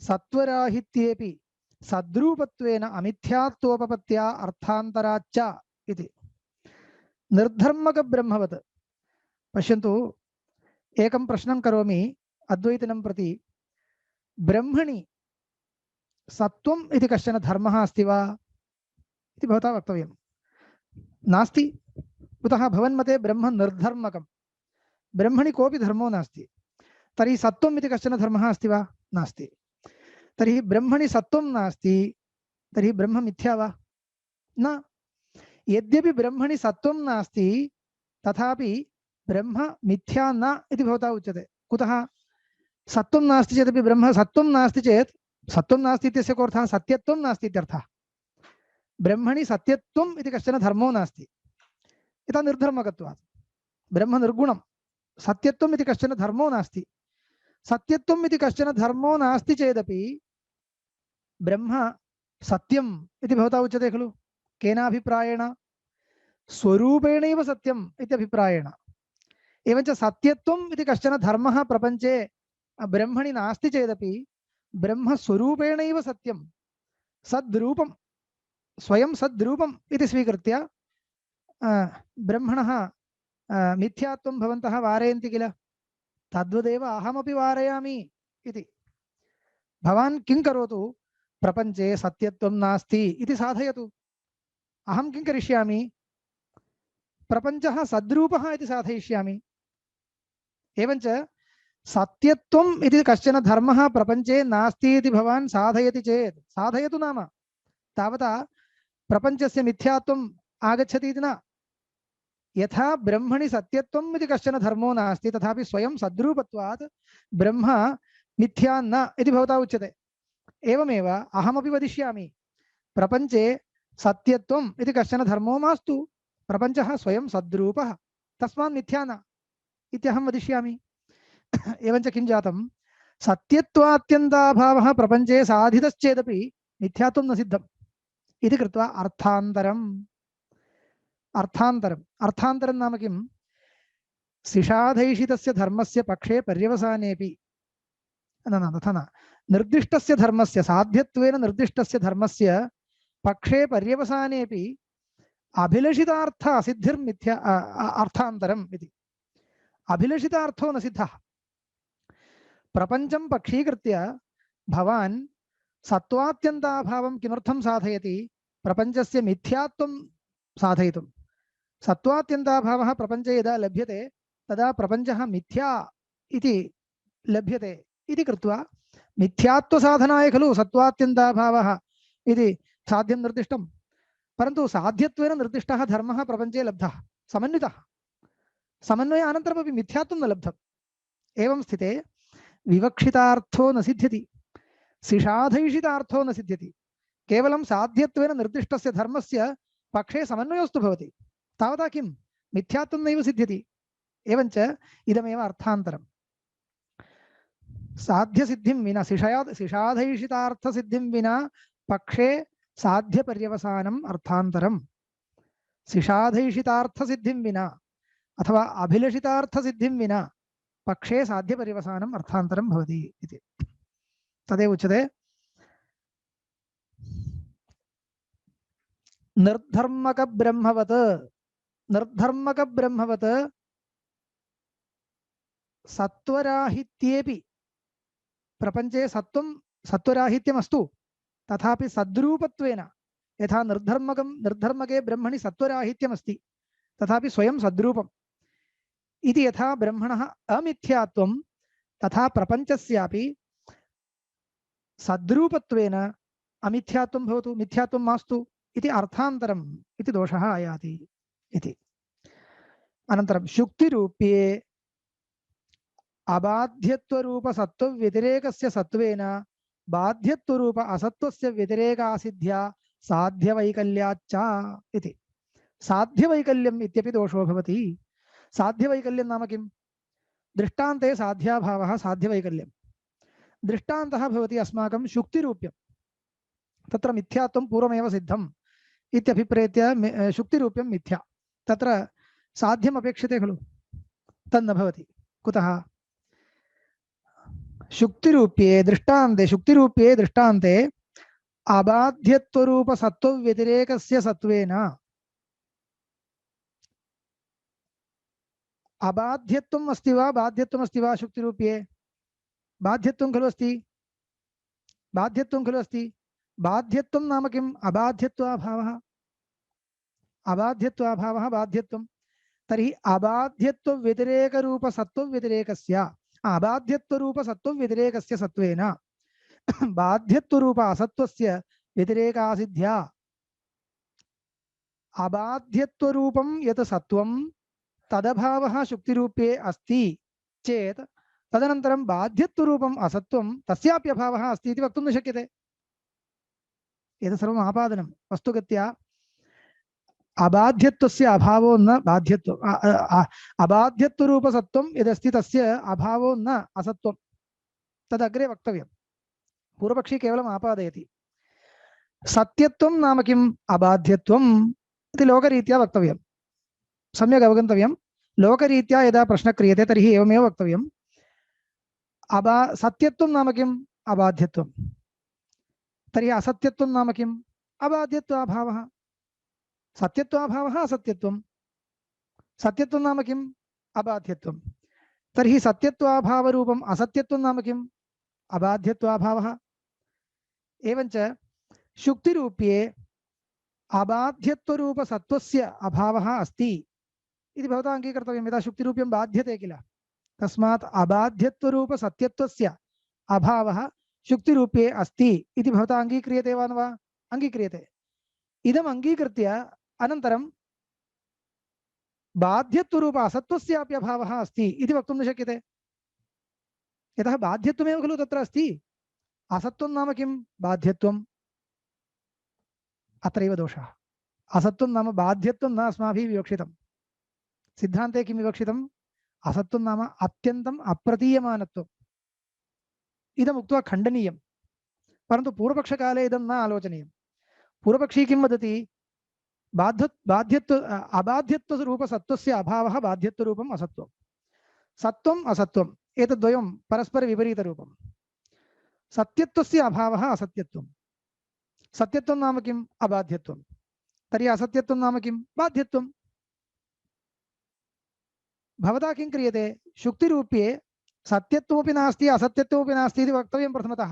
सत्त्वराहित्येपि सद्रूपत्वेन अमिथ्यात्वोपपत्त्या अर्थान्तराच्च इति। निर्धर्मकब्रह्मवत्। पश्यन्तु, एकं प्रश्नं करोमि अद्वैतिनं प्रति। ब्रह्मणि सत्त्वम् इति कश्चन धर्मः अस्ति वा इति भवता वक्तव्यं। नास्ति। कुतः? भवन्मते ब्रह्म निर्धर्मकं, ब्रह्मणि कोऽपि धर्मो नास्ति। तर्हि सत्त्वम् इति कश्चन धर्मः अस्ति वा? नास्ति। तर्हि ब्रह्मणि सत्त्वं नास्ति, तर्हि ब्रह्म मिथ्या वा? न। यद्यपि ब्रह्मणि सत्त्वं नास्ति तथापि ब्रह्म मिथ्या न इति भवता उच्यते। कुतः? सत्त्वं नास्ति चेदपि ब्रह्म, सत्त्वं नास्ति चेत्, सत्त्वं नास्ति इत्यस्य को अर्थः? सत्यत्वं नास्ति इत्यर्थः। ब्रह्मणि सत्यत्वम् इति कश्चन धर्मो नास्ति, यथा निर्धर्मकत्वात्। ब्रह्म निर्गुणं, सत्यत्वम् इति कश्चन धर्मो नास्ति। सत्यत्वम् इति कश्चन धर्मो नास्ति चेदपि ब्रह्म सत्यम् इति भवता उच्यते खलु। केनाभिप्रायेण? स्वरूपेणैव सत्यम् इत्यभिप्रायेण। एवञ्च सत्यत्वम् इति कश्चन धर्मः प्रपञ्चे ब्रह्मणि नास्ति चेदपि ब्रह्म स्वरूपेणैव सत्यं, सद्रूपं, स्वयं सद्रूपम् इति स्वीकृत्य ब्रह्मणः मिथ्यात्वं भवन्तः वारयन्ति किल, तद्वदेव अहमपि वारयामि इति। भवान् किं करोतु? प्रपञ्चे सत्यत्वं नास्ति इति साधयतु। अहं किं करिष्यामि? प्रपञ्चः सद्रूपः इति साधयिष्यामि। एवञ्च सत्यत्वम् इति कश्चन धर्मः प्रपञ्चे नास्ति इति भवान् साधयति चेत्, साधयतु नाम, तावता प्रपञ्चस्य मिथ्यात्वम् आगच्छति इति न। यथा ब्रह्मणि सत्यत्वम् इति कश्चन धर्मो नास्ति तथापि स्वयं सद्रूपत्वात् ब्रह्म मिथ्या न इति भवता उच्यते। एवमेव अहमपि वदिष्यामि, प्रपञ्चे सत्यत्वम् इति कश्चन धर्मो मास्तु, प्रपञ्चः स्वयं सद्रूपः, तस्मात् मिथ्या न इत्यहं वदिष्यामि। एवञ्च किं जातं? सत्यत्वात्यन्ताभावः प्रपञ्चे साधितश्चेदपि मिथ्यात्वं न सिद्धम् इति कृत्वा अर्थान्तरम्। अर्थान्तरं नाम किं? सिषाधैषितस्य धर्मस्य पक्षे पर्यवसानेपि न तथा न, निर्दिष्टस्य धर्मस्य, साध्यत्वेन निर्दिष्टस्य धर्मस्य पक्षे पर्यवसानेपि अभिलषितार्थ असिद्धिर्मिथ्या अर्थान्तरम् इति। अभिलषितार्थो न सिद्धः। प्रपञ्चं पक्षीकृत्य भवान् सत्त्वात्यन्ताभावं किमर्थं साधयति? प्रपञ्चस्य मिथ्यात्वं साधयितुं। सत्त्वात्यन्ताभावः प्रपञ्चे यदा लभ्यते तदा प्रपञ्चः मिथ्या इति लभ्यते इति कृत्वा मिथ्यात्वसाधनाय खलु सत्त्वात्यन्ताभावः इति साध्यं निर्दिष्टं। परन्तु साध्यत्वेन निर्दिष्टः धर्मः प्रपञ्चे लब्धः, समन्वितः। समन्वय अनन्तरमपि मिथ्यात्वं न लब्धम्। एवं स्थिते विवक्षितार्थो न सिद्ध्यति, सिषाधैषितार्थो न सिद्ध्यति, केवलं साध्यत्वेन निर्दिष्टस्य धर्मस्य पक्षे समन्वयोस्तु भवति, तावता किं मिथ्यात्वं नैव सिद्ध्यति। एवञ्च इदमेव अर्थान्तरम्, साध्यसिद्धिं विना सिषाधैषितार्थसिद्धिं विना पक्षे साध्यपर्यवसानम् अर्थान्तरम्, सिषाधैषितार्थसिद्धिं विना अथवा अभिलषितार्थसिद्धिं विना पक्षे साध्यपर्यवसानम् अर्थान्तरं भवति इति। तदेव उच्यते निर्धर्मकब्रह्मवत् सत्वराहित्येपि प्रपञ्चे सत्वराहित्यमस्तु, तथापि सद्रूपत्वेन यथा निर्धर्मके ब्रह्मणि सत्वराहित्यमस्ति तथापि स्वयं सद्रूपम् इति यथा ब्रह्मणः अमिथ्यात्वं तथा प्रपञ्चस्यापि सद्रूपत्वेन अमिथ्यात्वं भवतु, मिथ्यात्वं मास्तु इति अर्थान्तरम् इति दोषः आयाति इति। अनन्तरं शुक्तिरूप्ये अबाध्यत्वरूप सत्त्वव्यतिरेकस्य सत्त्वेन बाध्यत्वरूप असत्त्वस्य व्यतिरेकासिद्ध्या साध्यवैकल्याच्च इति। साध्यवैकल्यम् इत्यपि दोषो भवति। साध्यवैकल्यं नाम किं? दृष्टान्ते साध्याभावः साध्यवैकल्यं। दृष्टान्तः भवति अस्माकं शुक्तिरूप्यं, तत्र मिथ्यात्वं पूर्वमेव सिद्धम् इत्यभिप्रेत्य शुक्तिरूप्यं मिथ्या, तत्र साध्यम् अपेक्षते खलु, तन्न भवति। कुतः? शुक्तिरूप्ये दृष्टान्ते अबाध्यत्वरूप सत्त्वव्यतिरेकस्य सत्त्वेन, अबाध्यत्वम् अस्ति वा बाध्यत्वम् अस्ति वा? शुक्तिरूप्ये बाध्यत्वं खलु अस्ति, बाध्यत्वं नाम किम्? अबाध्यत्वाभावः बाध्यत्वं। तर्हि अबाध्यत्वव्यतिरेकरूप सत्त्वव्यतिरेकस्य अबाध्यत्वरूप सत्त्वव्यतिरेकस्य सत्त्वेन बाध्यत्वरूप असत्त्वस्य व्यतिरेकासिद्ध्या अबाध्यत्वरूपं यत् सत्त्वं तदभावः शुक्तिरूप्ये अस्ति चेत् तदनन्तरं बाध्यत्वरूपम् असत्त्वं तस्यापि अभावः अस्ति इति वक्तुं न शक्यते। एतत् सर्वम् आपादनं। वस्तुगत्या अबाध्यत्वस्य अभावो न बाध्यत्वम्, अबाध्यत्वरूपसत्त्वं यदस्ति तस्य अभावो न असत्त्वं, तदग्रे वक्तव्यं। पूर्वपक्षी केवलम् आपादयति। सत्यत्वं नाम किम्? अबाध्यत्वम् इति लोकरीत्या वक्तव्यं, सम्यक् अवगन्तव्यं। लोकरीत्या यदा प्रश्नः क्रियते तर्हि एवमेव वक्तव्यम्। सत्यत्वं नाम किम्? अबाध्यत्वं। तर्हि असत्यत्वं नाम किम्? अबाध्यत्वाभावः। सत्यत्वाभावः असत्यत्वं, सत्यत्वं नाम किम्? अबाध्यत्वं। तर्हि सत्यत्वाभावरूपम् असत्यत्वं नाम किम्? अबाध्यत्वाभावः। एवञ्च शुक्तिरूप्ये अबाध्यत्वरूप सत्त्वस्य अभावः अस्ति इति भवता अङ्गीकर्तव्यं। यदा शुक्तिरूप्यं बाध्यते किल, तस्मात् अबाध्यत्वरूप सत्यत्वस्य अभावः शुक्तिरूप्ये अस्ति इति भवता अङ्गीक्रियते वा न वा? अङ्गीक्रियते। इदम् अङ्गीकृत्य अनन्तरं बाध्यत्वरूप असत्त्वस्यापि अभावः अस्ति इति वक्तुं न शक्यते, यतः बाध्यत्वमेव खलु तत्र अस्ति। असत्त्वं नाम किं? बाध्यत्वम्। अत्रैव दोषः। असत्त्वं नाम बाध्यत्वं न अस्माभिः विवक्षितं। सिद्धान्ते किं विवक्षितम्? असत्त्वं नाम अत्यन्तम् अप्रतीयमानत्वम्। इदम् उक्त्वा खण्डनीयं, परन्तु पूर्वपक्षकाले इदं न आलोचनीयं। पूर्वपक्षी किं वदति? अबाध्यत्वरूपसत्त्वस्य अभावः बाध्यत्वरूपम् असत्त्वं, सत्त्वम् असत्त्वम् एतद्वयं परस्परविपरीतरूपं। सत्यत्वस्य अभावः असत्यत्वं। सत्यत्वं नाम किम्? अबाध्यत्वं। तर्हि असत्यत्वं नाम किम्? बाध्यत्वं। भवता किं क्रियते? शुक्तिरूप्ये सत्यत्वमपि नास्ति असत्यत्वमपि नास्ति इति वक्तव्यं प्रथमतः।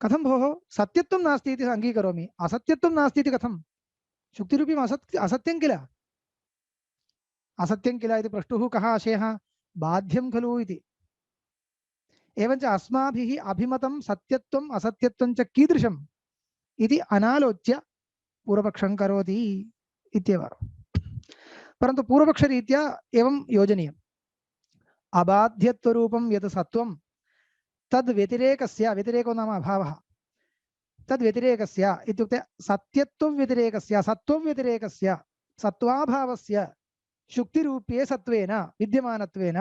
कथं भोः? सत्यत्वं नास्ति इति अङ्गीकरोमि, असत्यत्वं नास्ति इति कथं? शुक्तिरूप्यम् असत्यं किल, असत्यं किल इति प्रष्टुः कः आशयः? बाध्यं खलु इति। एवञ्च अस्माभिः अभिमतं सत्यत्वम् असत्यत्वं च कीदृशम् इति अनालोच्य पूर्वपक्षं करोति इत्येव। परन्तु पूर्वपक्षरीत्या एवं योजनीयम्। अबाध्यत्वरूपं यत् सत्त्वं तद् व्यतिरेकस्य, व्यतिरेको नाम अभावः, तद् व्यतिरेकस्य इत्युक्ते सत्यत्वव्यतिरेकस्य, सत्त्वव्यतिरेकस्य, सत्त्वाभावस्य शुक्तिरूप्ये सत्त्वेन विद्यमानत्वेन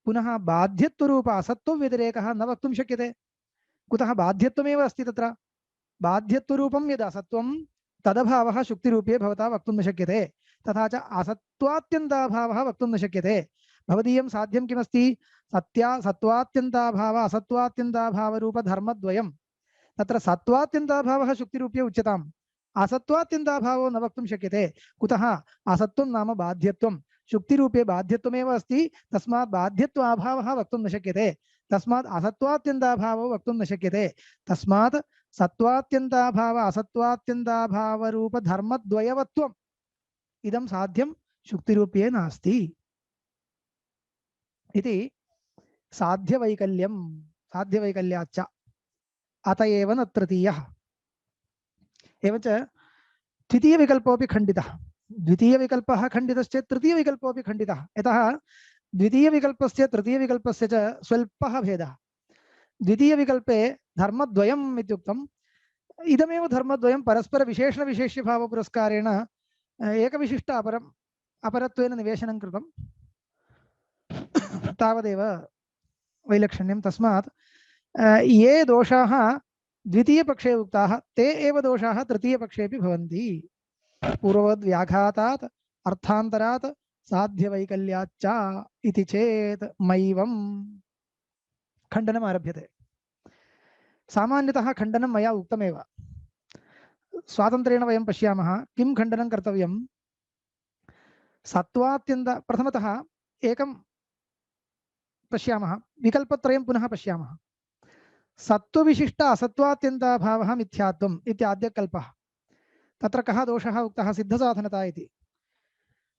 पुनः बाध्यत्वरूप असत्त्वव्यतिरेकः न वक्तुं शक्यते। कुतः बाध्यत्वमेव अस्ति तत्र। बाध्यत्वरूपं यद् असत्त्वं तदभावः शुक्तिरूपे भवता वक्तुं न शक्यते। तथा च असत्त्वात्यन्ताभावः वक्तुं न शक्यते। भवदीयं साध्यं किमस्ति? सत्त्वात्यन्ताभाव असत्त्वात्यन्ताभावरूपधर्मद्वयं। तत्र सत्त्वात्यन्ताभावः शुक्तिरूपे उच्यताम्, असत्त्वात्यन्ताभावो न वक्तुं शक्यते। कुतः? असत्त्वं नाम बाध्यत्वं, शुक्तिरूपे बाध्यत्वमेव अस्ति, तस्मात् बाध्यत्वाभावः वक्तुं न शक्यते। तस्मात् असत्त्वात्यन्ताभावो वक्तुं न शक्यते। तस्मात् सत्त्वात्यन्ताभाव असत्त्वात्यन्ताभावरूपधर्मद्वयवत्वम् इदं साध्यं शुक्तिरूपे नास्ति इति साध्यवैकल्यं। साध्यवैकल्याच्च अत एव न तृतीयः। एवञ्च द्वितीयविकल्पोऽपि खण्डितः। द्वितीयविकल्पः खण्डितश्चेत् तृतीयविकल्पोऽपि खण्डितः। यतः द्वितीयविकल्पस्य तृतीयविकल्पस्य च स्वल्पः भेदः। द्वितीयविकल्पे धर्मद्वयम् इत्युक्तम्। इदमेव धर्मद्वयं परस्परविशेषणविशेष्यभावपुरस्कारेण एकविशिष्ट अपरत्वेन निवेशनं कृतं। तावदेव वैलक्षण्यं। तस्मात् ये दोषाः द्वितीयपक्षे उक्ताः ते एव दोषाः तृतीयपक्षेऽपि भवन्ति। पूर्ववद् व्याघातात् अर्थान्तरात् साध्यवैकल्याच्च इति चेत् मैवं खण्डनम् आरभ्यते। सामान्यतः खण्डनं मया उक्तमेव। स्वातन्त्र्येण वयं पश्यामः किं खण्डनं कर्तव्यं। प्रथमतः एकं पश्यामः, विकल्पत्रयं पुनः पश्यामः। सत्त्वविशिष्ट असत्त्वात्यन्ताभावः मिथ्यात्वम् इत्याद्यकल्पः। तत्र कः दोषः उक्तः? सिद्धसाधनता इति।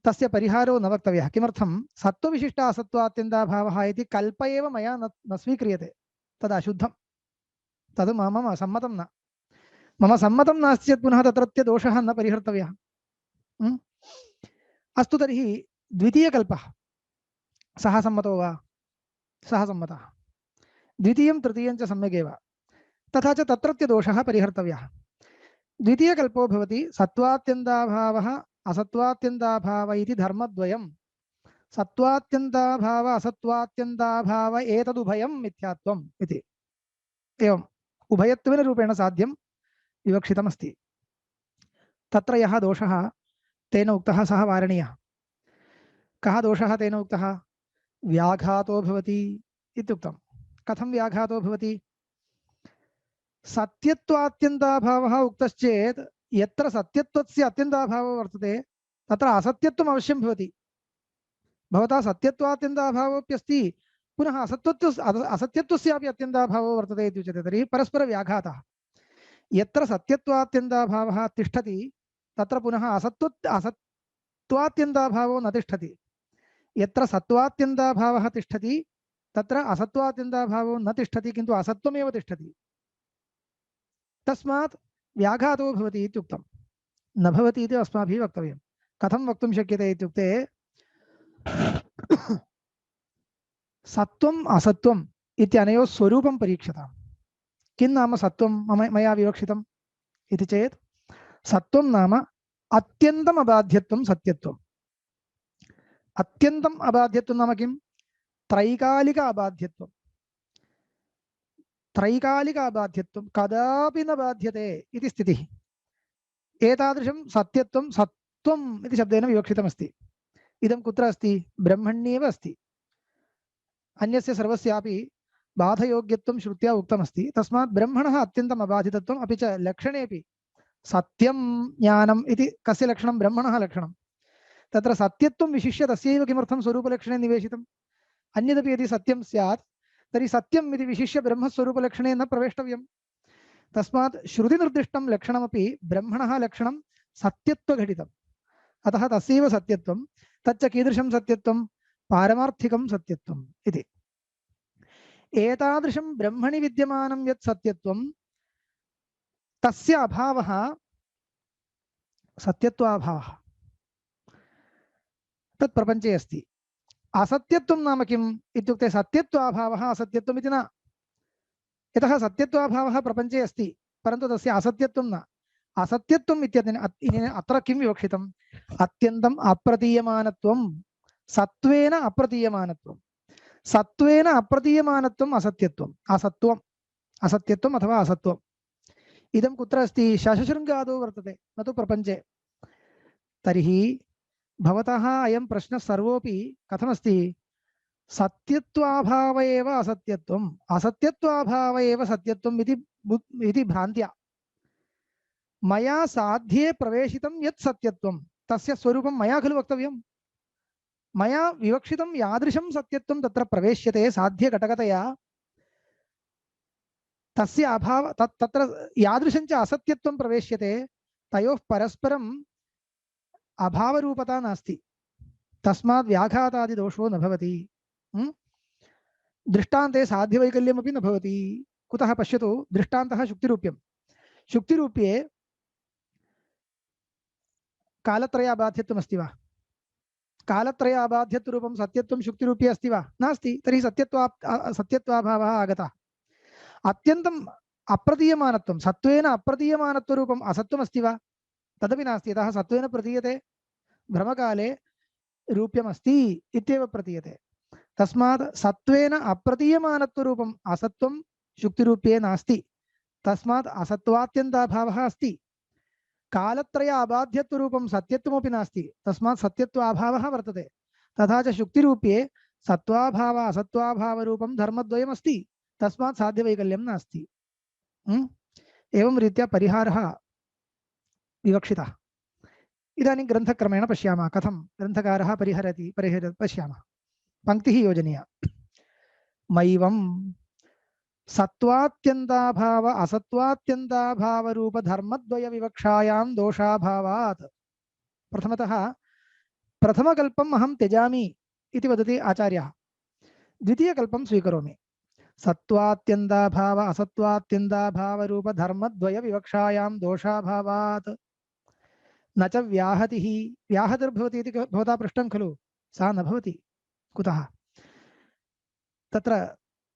तस्य परिहारो न वक्तव्यः। किमर्थं? सत्त्वविशिष्ट असत्त्वात्यन्ताभावः इति कल्प एव मया न स्वीक्रियते। तद् अशुद्धं, तद् मम सम्मतं न। मम सम्मतं नास्ति चेत् पुनः तत्रत्य दोषः न परिहर्तव्यः। अस्तु, तर्हि द्वितीयकल्पः सः सम्मतो वा? सः सम्मतः। द्वितीयं तृतीयं च सम्यगेव। तथा च तत्रत्य दोषः परिहर्तव्यः। द्वितीयकल्पो भवति सत्त्वात्यन्ताभावः असत्त्वात्यन्ताभाव इति धर्मद्वयं। सत्त्वात्यन्ताभाव असत्त्वात्यन्ताभाव एतदुभयं मिथ्यात्वम् इति। एवम् उभयत्वेन रूपेण साध्यं विवक्षितमस्ति। तत्र यः दोषः तेन उक्तः सः वारणीयः। कः दोषः तेन उक्तः? व्याघातो भवति इत्युक्तं। कथं व्याघातो भवति? सत्यत्वात्यन्ताभावः उक्तश्चेत् यत्र सत्यत्वस्य अत्यन्ताभावो वर्तते तत्र असत्यत्वम् अवश्यं भवति। भवता सत्यत्वात्यन्ताभावोऽप्यस्ति, पुनः असत्यत्वस्यापि अत्यन्ताभावो वर्तते इति उच्यते। तर्हि परस्परव्याघातः। यत्र सत्यत्वात्यन्ताभावः तिष्ठति तत्र पुनः असत्त्वात्यन्ताभावो न तिष्ठति। यत्र सत्त्वात्यन्ताभावः तिष्ठति तत्र असत्त्वात्यन्ताभावो न तिष्ठति, किन्तु असत्त्वमेव तिष्ठति। तस्मात् व्याघातो भवति इत्युक्तं। न भवति इति अस्माभिः वक्तव्यं। कथं वक्तुं शक्यते इत्युक्ते सत्त्वम् असत्त्वम् इत्यनयोः स्वरूपं परीक्षताम्। किं नाम सत्त्वं मया विवक्षितम् इति चेत्, सत्त्वं नाम अत्यन्तम् अबाध्यत्वं सत्यत्वम्। अत्यन्तम् अबाध्यत्वं नाम किं? त्रैकालिक अबाध्यत्वं। त्रैकालिक अबाध्यत्वं कदापि न बाध्यते इति स्थितिः। एतादृशं सत्यत्वं सत्त्वम् इति शब्देन विवक्षितमस्ति। इदं कुत्र अस्ति? ब्रह्मण्येव अस्ति। अन्यस्य सर्वस्यापि बाधयोग्यत्वं श्रुत्या उक्तमस्ति। तस्मात् ब्रह्मणः अत्यन्तम् अबाधितत्वम्, अपि च लक्षणेपि सत्यं ज्ञानम् इति कस्य लक्षणं? ब्रह्मणः लक्षणं। तत्र सत्यत्वं विशिष्य तस्यैव किमर्थं स्वरूपलक्षणे निवेशितम्? अन्यदपि यदि सत्यं स्यात् तर्हि सत्यम् इति विशिष्य ब्रह्मस्वरूपलक्षणे न प्रवेष्टव्यम्। तस्मात् श्रुतिनिर्दिष्टं लक्षणमपि ब्रह्मणः लक्षणं सत्यत्वघटितम्। अतः तस्यैव सत्यत्वं। तच्च कीदृशं सत्यत्वं? पारमार्थिकं सत्यत्वम् इति। एतादृशं ब्रह्मणि विद्यमानं यत् सत्यत्वं तस्य अभावः सत्यत्वाभावः तत् प्रपञ्चे अस्ति। असत्यत्वं नाम किम् इत्युक्ते सत्यत्वाभावः असत्यत्वम् इति न। यतः सत्यत्वाभावः प्रपञ्चे अस्ति परन्तु तस्य असत्यत्वं न। असत्यत्वम् इत्यनेन अत्र किं विवक्षितम्? अत्यन्तम् अप्रतीयमानत्वं, सत्त्वेन अप्रतीयमानत्वं। सत्त्वेन अप्रतीयमानत्वम् असत्यत्वम्, असत्यत्वम् अथवा असत्त्वम्। इदं कुत्र अस्ति? शशशृङ्गादौ वर्तते, न तु प्रपञ्चे। तर्हि भवतः अयं प्रश्नः सर्वोऽपि कथमस्ति? सत्यत्वाभाव एव असत्यत्वम्, असत्यत्वाभाव एव सत्यत्वम् इति भ्रान्त्या मया साध्ये प्रवेशितं यत् सत्यत्वं तस्य स्वरूपं मया खलु वक्तव्यं। मया विवक्षितं यादृशं सत्यत्वं तत्र प्रवेश्यते साध्य घटकतया, तस्य अभाव तत्र यादृशं च असत्यत्वं प्रवेश्यते, तयोः परस्परम् अभावरूपता नास्ति, तस्मात् व्याघातादिदोषो न भवति। दृष्टान्ते साध्यवैकल्यमपि न भवति। कुतः? पश्यतु, दृष्टान्तः शुक्तिरूप्यं। शुक्तिरूप्ये कालत्रयाबाध्यत्वमस्ति वा? कालत्रयाबाध्यत्वरूपं सत्यत्वं शुक्तिरूप्ये अस्ति वा? नास्ति। तर्हि सत्यत्वाभावः आगतः। अत्यन्तम् अप्रतीयमानत्वं, सत्त्वेन अप्रतीयमानत्वरूपम् असत्त्वमस्ति वा? तदपि नास्ति। यतः सत्त्वेन प्रतीयते, भ्रमकाले रूप्यमस्ति इत्येव प्रतीयते। तस्मात् सत्त्वेन अप्रतीयमानत्वरूपम् असत्त्वं शुक्तिरूप्ये नास्ति, तस्मात् असत्त्वात्यन्ताभावः अस्ति। कालत्रय अबाध्यत्वरूपं सत्यत्वमपि नास्ति, तस्मात् सत्यत्वाभावः वर्तते। तथा च शुक्तिरूप्ये सत्त्वाभाव असत्त्वाभावरूपं धर्मद्वयमस्ति, तस्मात् साध्यवैकल्यं नास्ति। एवं रीत्या परिहारः विवक्षितः। इदानीं ग्रन्थक्रमेण पश्यामः कथं ग्रन्थकारः परिहरति पश्यामः। पंक्तिः योजनीया। मैवं सत्त्वात्यन्ताभाव असत्त्वात्यन्ताभाव रूप धर्मद्वय विवक्षायां दोषाभावात्। प्रथमतः प्रथमकल्पम् अहं त्यजामि इति वदति आचार्यः, द्वितीयकल्पं स्वीकरोमि। सत्त्वात्यन्ताभाव असत्त्वात्यन्ताभाव रूप धर्मद्वय विवक्षायां दोषाभावात् न च व्याहतिः। व्याहतिर्भवति इति भवता पृष्टं खलु, सा न भवति। कुतः? तत्र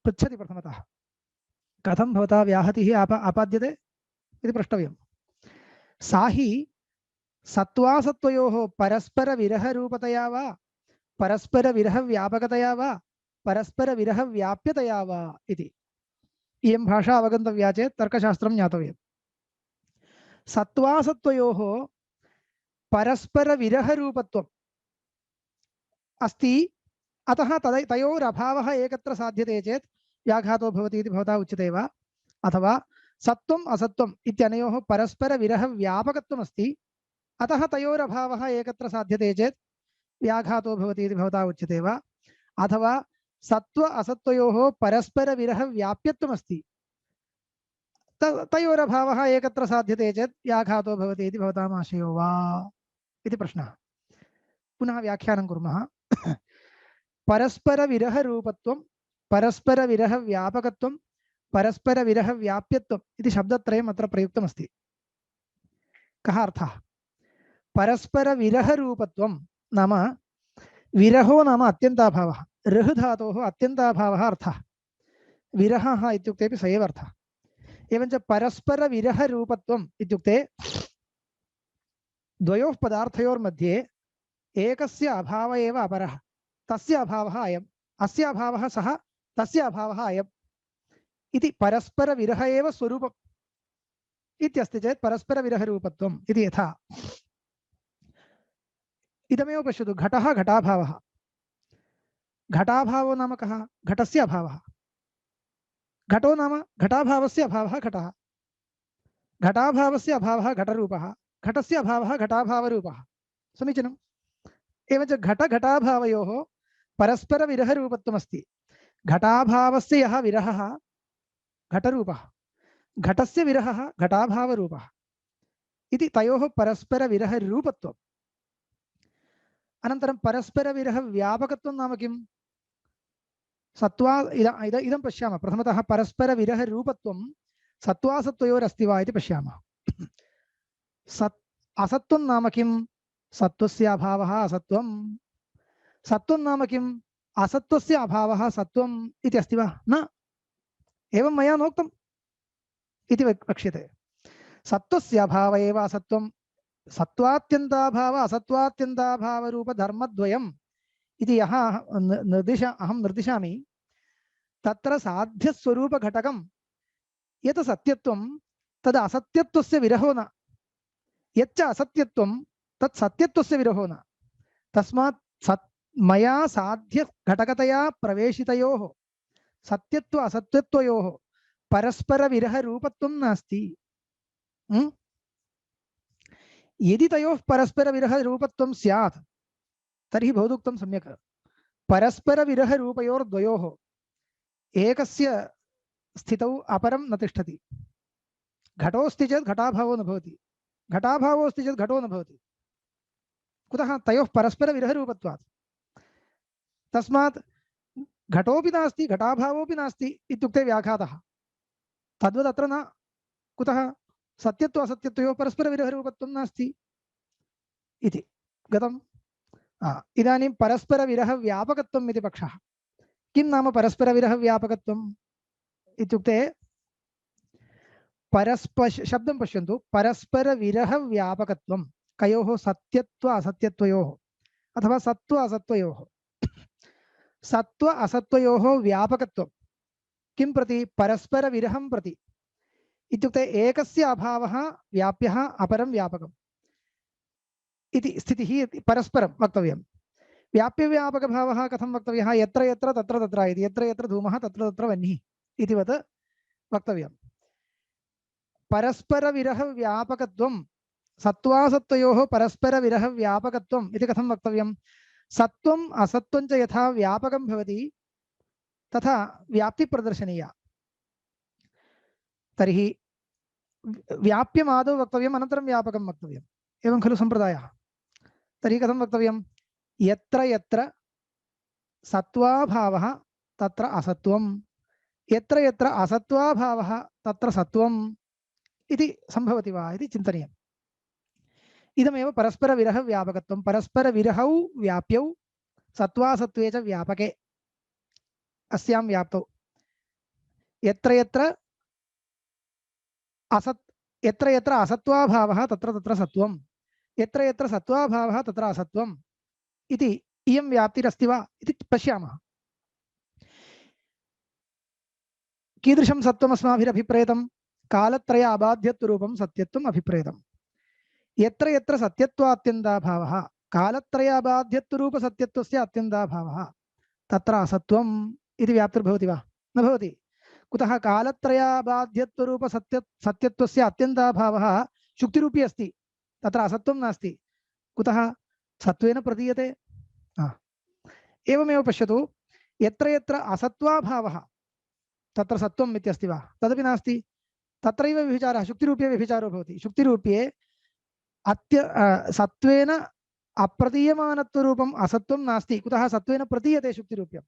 पृच्छति प्रथमतः कथं भवता व्याहतिः आपाद्यते इति प्रष्टव्यं। सा हि सत्त्वासत्त्वयोः परस्परविरहरूपतया वा परस्परविरहव्यापकतया वा परस्परविरहव्याप्यतया वा इति। इयं भाषा अवगन्तव्या चेत् तर्कशास्त्रं ज्ञातव्यं। सत्त्वासत्त्वयोः परस्परविरहरूपत्वम् अस्ति, अतः तयोरभावः एकत्र साध्यते चेत् व्याघातो भवति इति भवता उच्यते वा? अथवा सत्त्वम् असत्त्वम् इत्यनयोः परस्परविरहव्यापकत्वम् अस्ति, अतः तयोरभावः एकत्र साध्यते चेत् व्याघातो भवति इति भवता उच्यते वा? अथवा सत्त्व असत्त्वयोः परस्परविरहव्याप्यत्वम् अस्ति, तयोरभावः एकत्र साध्यते चेत् व्याघातो भवति इति भवताम् आशयो वा इति प्रश्नः। पुनः व्याख्यानं कुर्मः। परस्परविरहरूपत्वं, परस्परविरहव्यापकत्वं, परस्परविरहव्याप्यत्वम् इति शब्दत्रयम् अत्र प्रयुक्तमस्ति। कः अर्थः? परस्परविरहरूपत्वं नाम विरहो नाम अत्यन्ताभावः, ऋः धातोः अत्यन्ताभावः अर्थः, विरहः इत्युक्तेपि स एव अर्थः। एवञ्च परस्परविरहरूपत्वम् इत्युक्ते द्वयोः पदार्थयोर्मध्ये एकस्य अभावः एव अपरः, तस्य अभावः अयम्, अस्य अभावः सः, तस्य अभावः अयम् इति परस्परविरह एव स्वरूपम् इत्यस्ति चेत् परस्परविरहरूपत्वम् इति। यथा इदमेव पश्यतु, घटः घटाभावः। घटाभावो नाम कः? घटस्य अभावः। घटो नाम घटाभावस्य अभावः घटः, घटाभावस्य अभावः घटरूपः, घटस्य अभावः घटाभावरूपः। समीचीनम्। एवञ्च घटघटाभावयोः परस्परविरहरूपत्वमस्ति। घटाभावस्य यः विरहः घटरूपः, घटस्य विरहः घटाभावरूपः इति तयोः परस्परविरहरूपत्वम्। अनन्तरं परस्परविरहव्यापकत्वं नाम किम्? इदं पश्यामः। प्रथमतः परस्परविरहरूपत्वं सत्त्वासत्त्वयोरस्ति वा इति पश्यामः। असत्त्वं नाम किम्? सत्त्वस्य अभावः असत्त्वम्, सत्वं नाम किम्? असत्वस्य अभावः सत्वम् इति अस्ति वा? न, एवं मया नोक्तम् इति वक्ष्यते। सत्वस्य अभाव एव असत्वं। सत्वात्यन्ताभाव असत्वात्यन्ताभावरूपधर्मद्वयम् इति यः अहं निर्दिशामि, तत्र साध्यस्वरूपघटकं यत् सत्यत्वं तद् असत्यत्वस्य विरहो न, यच्च असत्यत्वं तत् सत्यत्वस्य विरहो न। तस्मात् मया साध्यघटकतया प्रवेशितयोः सत्यत्व असत्यत्वयोः परस्परविरहरूपत्वं नास्ति। यदि तयोः परस्परविरहरूपत्वं स्यात् तर्हि भवदुक्तं सम्यक्। परस्परविरहरूपयोर्द्वयोः एकस्य स्थितौ अपरं न तिष्ठति। घटोऽस्ति चेत् घटाभावो न भवति, घटाभावोऽस्ति चेत् घटो न भवति। कुतः? तयोः परस्परविरहरूपत्वात्। तस्मात् घटोऽपि नास्ति घटाभावोऽपि नास्ति इत्युक्ते व्याघातः। तद्वदत्र न। कुतः? सत्यत्व असत्यत्वयोः परस्परविरहरूपत्वं नास्ति इति गतम्। इदानीं परस्परविरहव्यापकत्वम् इति पक्षः। किं नाम परस्परविरहव्यापकत्वम् इत्युक्ते शब्दं पश्यन्तु। परस्परविरहव्यापकत्वं कयोः? सत्यत्व असत्यत्वयोः अथवा सत्व असत्वयोः। सत्व असत्वयोः व्यापकत्वं किं प्रति? परस्परविरहं प्रति। इत्युक्ते एकस्य अभावः व्याप्यः अपरं व्यापकम् इति स्थितिः परस्परं वक्तव्यं। व्याप्यव्यापकभावः कथं वक्तव्यः? यत्र यत्र तत्र तत्र इति। यत्र यत्र धूमः तत्र तत्र वह्निः इतिवत् वक्तव्यं। परस्परविरहव्यापकत्वं सत्त्वासत्त्वयोः परस्परविरहव्यापकत्वम् इति कथं वक्तव्यं? सत्त्वम् असत्त्वं च यथा व्यापकं भवति तथा व्याप्ति प्रदर्शनीया। तर्हि व्याप्यमादौ वक्तव्यम् अनन्तरं व्यापकं वक्तव्यम्, एवं खलु सम्प्रदायः। तर्हि कथं वक्तव्यं? यत्र यत्र सत्त्वाभावः तत्र असत्त्वं, यत्र यत्र असत्त्वाभावः तत्र सत्त्वम् इति सम्भवति वा इति चिन्तनीयम्। इदमेव परस्परविरहव्यापकत्वं। परस्परविरहौ व्याप्यौ सत्त्वासत्त्वे च व्यापके अस्यां व्याप्तौ यत्र यत्र असत्त्वाभावः तत्र तत्र सत्त्वं, यत्र यत्र सत्त्वाभावः तत्र असत्त्वम् इति इयं व्याप्तिरस्ति वा इति पश्यामः। कीदृशं सत्त्वम् अस्माभिरभिप्रेतं? कालत्रय अबाध्यत्वरूपं सत्यत्वम् अभिप्रेतम्। यत्र यत्र सत्यत्वात्यन्ताभावः, कालत्रय अबाध्यत्वरूपसत्यत्वस्य अत्यन्ताभावः तत्र असत्त्वम् इति व्याप्तिर्भवति वा? न भवति। कुतः? कालत्रयाबाध्यत्वरूपसत्यत्वस्य अत्यन्ताभावः शुक्तिरूपी अस्ति, तत्र असत्त्वं नास्ति। कुतः? सत्त्वेन प्रतीयते। एवमेव पश्यतु, यत्र यत्र असत्त्वाभावः तत्र सत्त्वम् इत्यस्ति वा? तदपि नास्ति। तत्रैव व्यभिचारः, शुक्तिरूपे व्यभिचारो भवति। शुक्तिरूपे सत्त्वेन अप्रतीयमानत्वरूपम् असत्त्वं नास्ति। कुतः? सत्त्वेन प्रतीयते शुक्तिरूप्यं।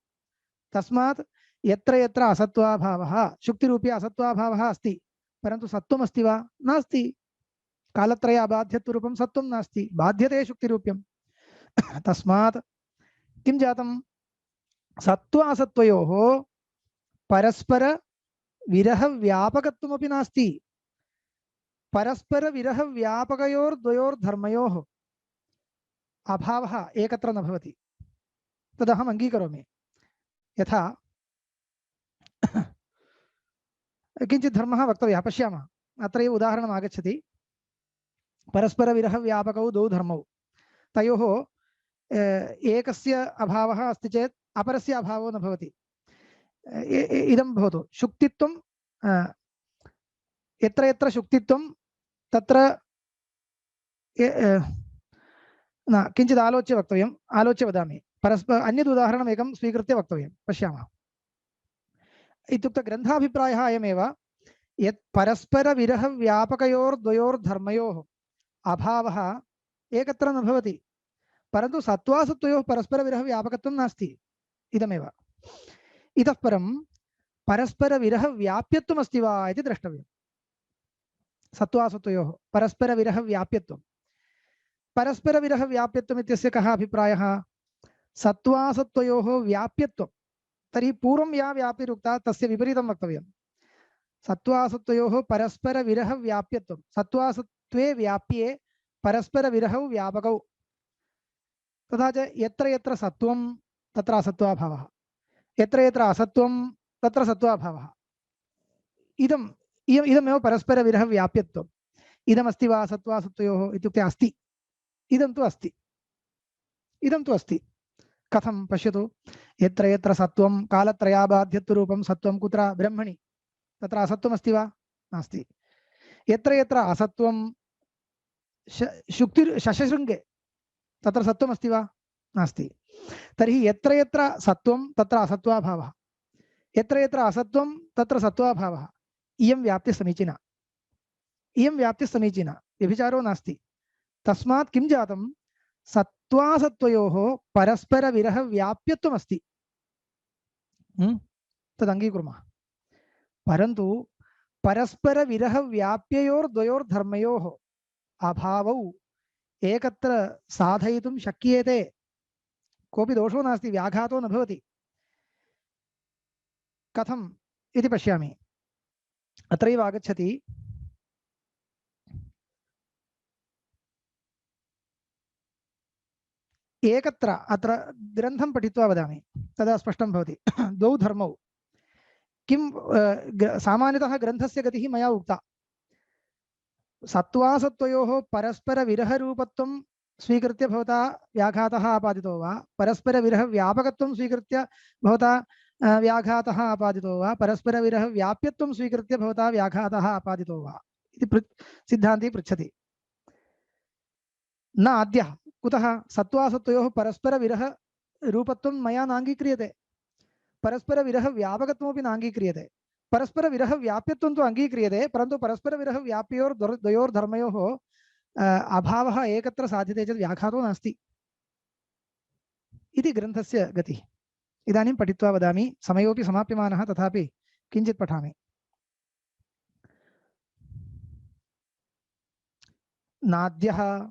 तस्मात् यत्र यत्र असत्त्वाभावः, शुक्तिरूपे असत्त्वाभावः अस्ति, परन्तु सत्त्वमस्ति वा? नास्ति। कालत्रय अबाध्यत्वरूपं सत्त्वं नास्ति, बाध्यते शुक्तिरूप्यं। तस्मात् किं जातं? सत्त्व असत्त्वयोः परस्परविरहव्यापकत्वमपि नास्ति। परस्परविरहव्यापकयोर्द्वयोर्धर्मयोः अभावः एकत्र न भवति। तदहम् अङ्गीकरोमि। यथा किञ्चित् धर्मः वक्तव्यः, पश्यामः। अत्रैव उदाहरणम् आगच्छति। परस्परविरहव्यापकौ द्वौ धर्मौ, तयोः एकस्य अभावः अस्ति चेत् अपरस्य अभावो न भवति। इदं भवतु। शुक्तित्वं, यत्र यत्र शुक्तित्वं तत्र न, किञ्चित् आलोच्य वक्तव्यम्। आलोच्य वदामि। अन्यद् उदाहरणम् एकं स्वीकृत्य वक्तव्यं। पश्यामः। इत्युक्ते ग्रन्थाभिप्रायः अयमेव, यत् परस्परविरहव्यापकयोर्द्वयोर्धर्मयोः अभावः एकत्र न भवति, परन्तु सत्त्वासत्त्वयोः परस्परविरहव्यापकत्वं नास्ति। इदमेव। इतः परं परस्परविरहव्याप्यत्वमस्ति वा इति द्रष्टव्यं। सत्त्वासत्त्वयोः परस्परविरहव्याप्यत्वं। परस्परविरहव्याप्यत्वम् इत्यस्य कः अभिप्रायः? सत्त्वासत्त्वयोः व्याप्यत्वं तर्हि पूर्वं या व्याप्तिरुक्ता तस्य विपरीतं वक्तव्यं सत्त्वासत्त्वयोः परस्परविरहव्याप्यत्वं सत्त्वासत्त्वे व्याप्ये परस्परविरहौ व्यापकौ तथा च यत्र यत्र सत्त्वं तत्र असत्त्वाभावः यत्र यत्र असत्त्वं तत्र सत्त्वाभावः इदमेव परस्परविरहव्याप्यत्वम् इदमस्ति वा सत्त्वासत्त्वयोः इत्युक्ते अस्ति इदं तु अस्ति कथं पश्यतु यत्र यत्र सत्त्वं कालत्रयाबाध्यत्वरूपं सत्त्वं कुत्र ब्रह्मणि तत्र असत्त्वमस्ति वा नास्ति यत्र यत्र असत्त्वं शशशृङ्गे तत्र सत्त्वमस्ति वा नास्ति तर्हि यत्र यत्र सत्त्वं तत्र असत्त्वाभावः यत्र यत्र असत्त्वं तत्र सत्त्वाभावः इयं व्याप्तिः समीचीना व्यभिचारो नास्ति तस्मात् किं जातं सत्त्वासत्त्वयोः परस्परविरहव्याप्यत्वमस्ति तद् अङ्गीकुर्मः परन्तु परस्परविरहव्याप्ययोर्द्वयोर्धर्मयोः अभावौ एकत्र साधयितुं शक्येते कोऽपि दोषो नास्ति व्याघातो न भवति कथम् इति पश्यामि अत्रैव आगच्छति एकत्र अत्र ग्रन्थं पठित्वा वदामि तदा स्पष्टं भवति द्वौ धर्मौ किं सामान्यतः ग्रन्थस्य गतिः मया उक्ता सत्त्वासत्त्वयोः परस्परविरहरूपत्वं स्वीकृत्य भवता व्याघातः आपादितो वा परस्परविरहव्यापकत्वं स्वीकृत्य भवता व्याघातः आपादितो वा परस्परविरहव्याप्यत्वं स्वीकृत्य भवता व्याघातः आपादितो वा इति सिद्धान्ती पृच्छति न आद्यः कुतः सत्त्वासत्त्वयोः परस्परविरहरूपत्वं मया नाङ्गीक्रियते परस्परविरहव्यापकत्वमपि नाङ्गीक्रियते परस्परविरहव्याप्यत्वं तु अङ्गीक्रियते परन्तु परस्परविरहव्याप्ययोर्द्वयोर्धर्मयोः अभावः एकत्र साध्यते चेत् व्याघातो नास्ति इति ग्रन्थस्य गतिः इदानीं पठित्वा वदामि समयोपि समाप्यमानः तथापि किञ्चित् पठामि नाद्यः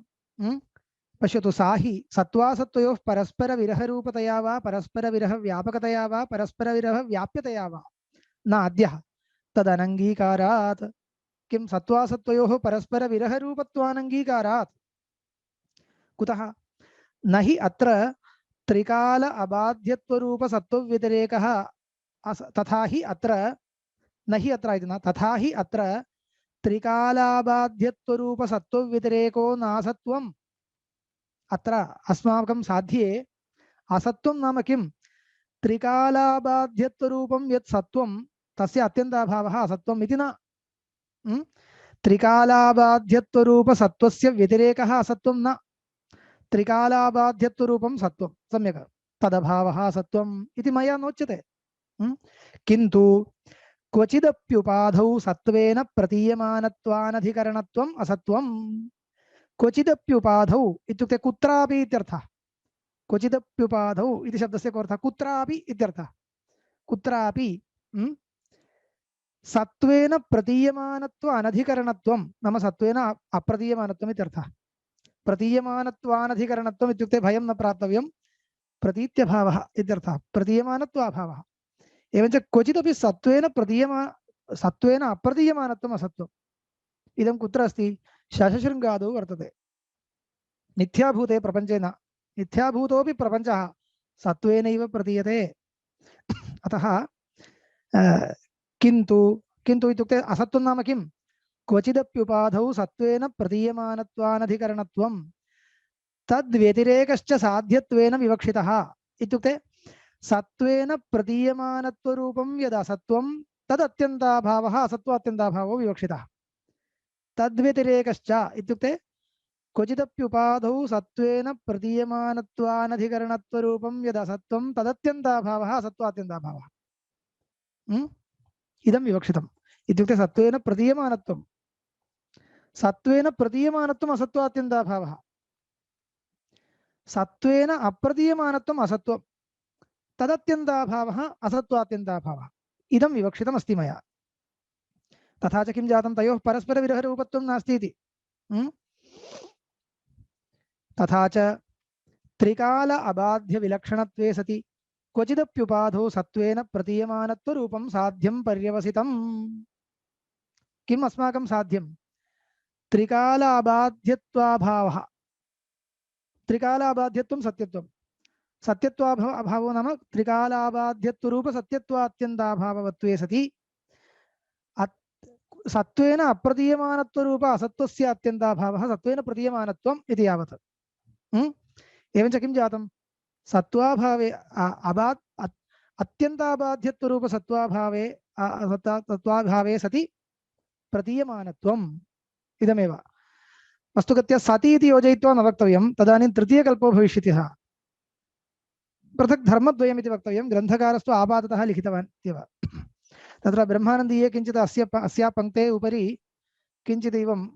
पश्यतु सा हि सत्त्वासत्त्वयोः परस्परविरहरूपतया वा परस्परविरहव्यापकतया वा परस्परविरहव्याप्यतया वा न अद्यः तदनङ्गीकारात् किं सत्त्वासत्त्वयोः परस्परविरहरूपत्वानङ्गीकारात् कुतः न हि अत्र त्रिकाल अबाध्यत्वरूपसत्त्वव्यतिरेकः तथा हि अत्र न हि अत्र इति न तथा हि अत्र त्रिकालाबाध्यत्वरूपसत्त्वव्यतिरेको नासत्त्वम् अत्र अस्माकं साध्ये असत्त्वं नाम किं त्रिकालाबाध्यत्वरूपं यत् सत्त्वं तस्य अत्यन्ताभावः असत्त्वम् इति न त्रिकालाबाध्यत्वरूपसत्त्वस्य व्यतिरेकः असत्त्वं न त्रिकालाबाध्यत्वरूपं सत्त्वं सम्यक् तदभावः असत्त्वम् इति मया नोच्यते किन्तु क्वचिदप्युपाधौ सत्त्वेन प्रतीयमानत्वानधिकरणत्वम् असत्त्वम् क्वचिदप्युपाधौ इत्युक्ते कुत्रापि इत्यर्थः क्वचिदप्युपाधौ इति शब्दस्य को अर्थः कुत्रापि इत्यर्थः कुत्रापि सत्त्वेन प्रतीयमानत्व अनधिकरणत्वं नाम सत्त्वेन अप्रतीयमानत्वम् इत्यर्थः प्रतीयमानत्वानधिकरणत्वम् इत्युक्ते भयं न प्राप्तव्यं प्रतीत्यभावः इत्यर्थः प्रतीयमानत्वाभावः एवञ्च क्वचिदपि सत्त्वेन अप्रतीयमानत्वम् असत्त्वम् इदं कुत्र अस्ति शशशृङ्गादौ वर्तते मिथ्याभूते प्रपञ्चे न मिथ्याभूतोऽपि प्रपञ्चः सत्त्वेनैव प्रतीयते अतः किन्तु इत्युक्ते असत्त्वं नाम किं क्वचिदप्युपाधौ सत्त्वेन प्रतीयमानत्वानधिकरणत्वं तद्व्यतिरेकश्च साध्यत्वेन विवक्षितः इत्युक्ते सत्त्वेन प्रतीयमानत्वरूपं यदसत्त्वं तदत्यन्ताभावः असत्त्वात्यन्ताभावो विवक्षितः तद्व्यतिरेकश्च इत्युक्ते क्वचिदप्युपाधौ सत्त्वेन प्रतीयमानत्वानधिकरणत्वरूपं यदसत्त्वं तदत्यन्ताभावः असत्त्वात्यन्ताभावः इदं विवक्षितम् इत्युक्ते सत्त्वेन प्रतीयमानत्वं असत्त्वात्यन्ताभावः सत्त्वेन अप्रतीयमानत्वम् असत्त्वं तदत्यन्ताभावः असत्त्वात्यन्ताभावः इदं विवक्षितमस्ति मया तथा च किं जातं तयोः परस्परविरहरूपत्वं नास्ति इति तथा च त्रिकाल अबाध्य विलक्षणत्वे सति क्वचिदप्युपाधौ सत्त्वेन प्रतीयमानत्वरूपं साध्यं पर्यवसितम्। किम् अस्माकं साध्यं? त्रिकाल अबाध्यत्वाभावः। त्रिकाल अबाध्यत्वं सत्यत्वं। सत्यत्वाभावो नाम त्रिकालाबाध्यत्वरूप सत्यत्वात्यन्ताभाववत्वे सति सत्त्वेन अप्रतीयमानत्वरूप असत्त्वस्य अत्यन्ताभावः सत्त्वेन प्रतीयमानत्वम् इति यावत्। एवञ्च किं जातं? सत्त्वाभावे अत्यन्ताबाध्यत्वरूप सत्त्वाभावे सति प्रतीयमानत्वम् इदमेव। वस्तुगत्या सति इति योजयित्वा न वक्तव्यं, तदानीं तृतीयकल्पो भविष्यति। पृथक् धर्मद्वयमिति वक्तव्यं। ग्रन्थकारस्तु आपाततः लिखितवान् इत्येव। तत्र ब्रह्मानन्दीये किञ्चित् अस्या पङ्क्तेः उपरि किञ्चित् एवं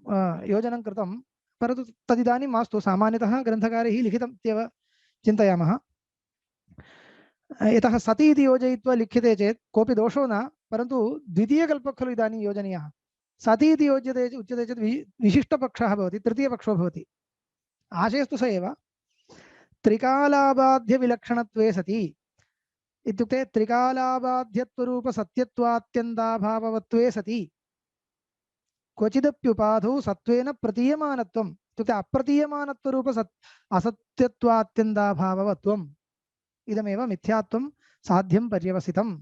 योजनं कृतं, परन्तु तदिदानीं मास्तु। सामान्यतः ग्रन्थकारैः लिखितम् इत्येव चिन्तयामः। यतः सति इति योजयित्वा लिख्यते चेत् कोऽपि दोषो न, परन्तु द्वितीयकल्पः खलु इदानीं योजनीयः। सति इति योज्यते उच्यते चेत् विशिष्टपक्षः भवति, तृतीयपक्षो भवति। आशयस्तु स एव। त्रिकालाबाध्य विलक्षणत्वे सति इत्युक्ते त्रिकालाबाध्यत्वरूप सत्यत्वात्यन्ताभाववत्वे सति क्वचिदप्युपाधौ सत्त्वेन प्रतीयमानत्वम् इत्युक्ते अप्रतीयमानत्वरूप असत्यत्वात्यन्ताभाववत्वम् इदमेव मिथ्यात्वं साध्यं पर्यवसितम्।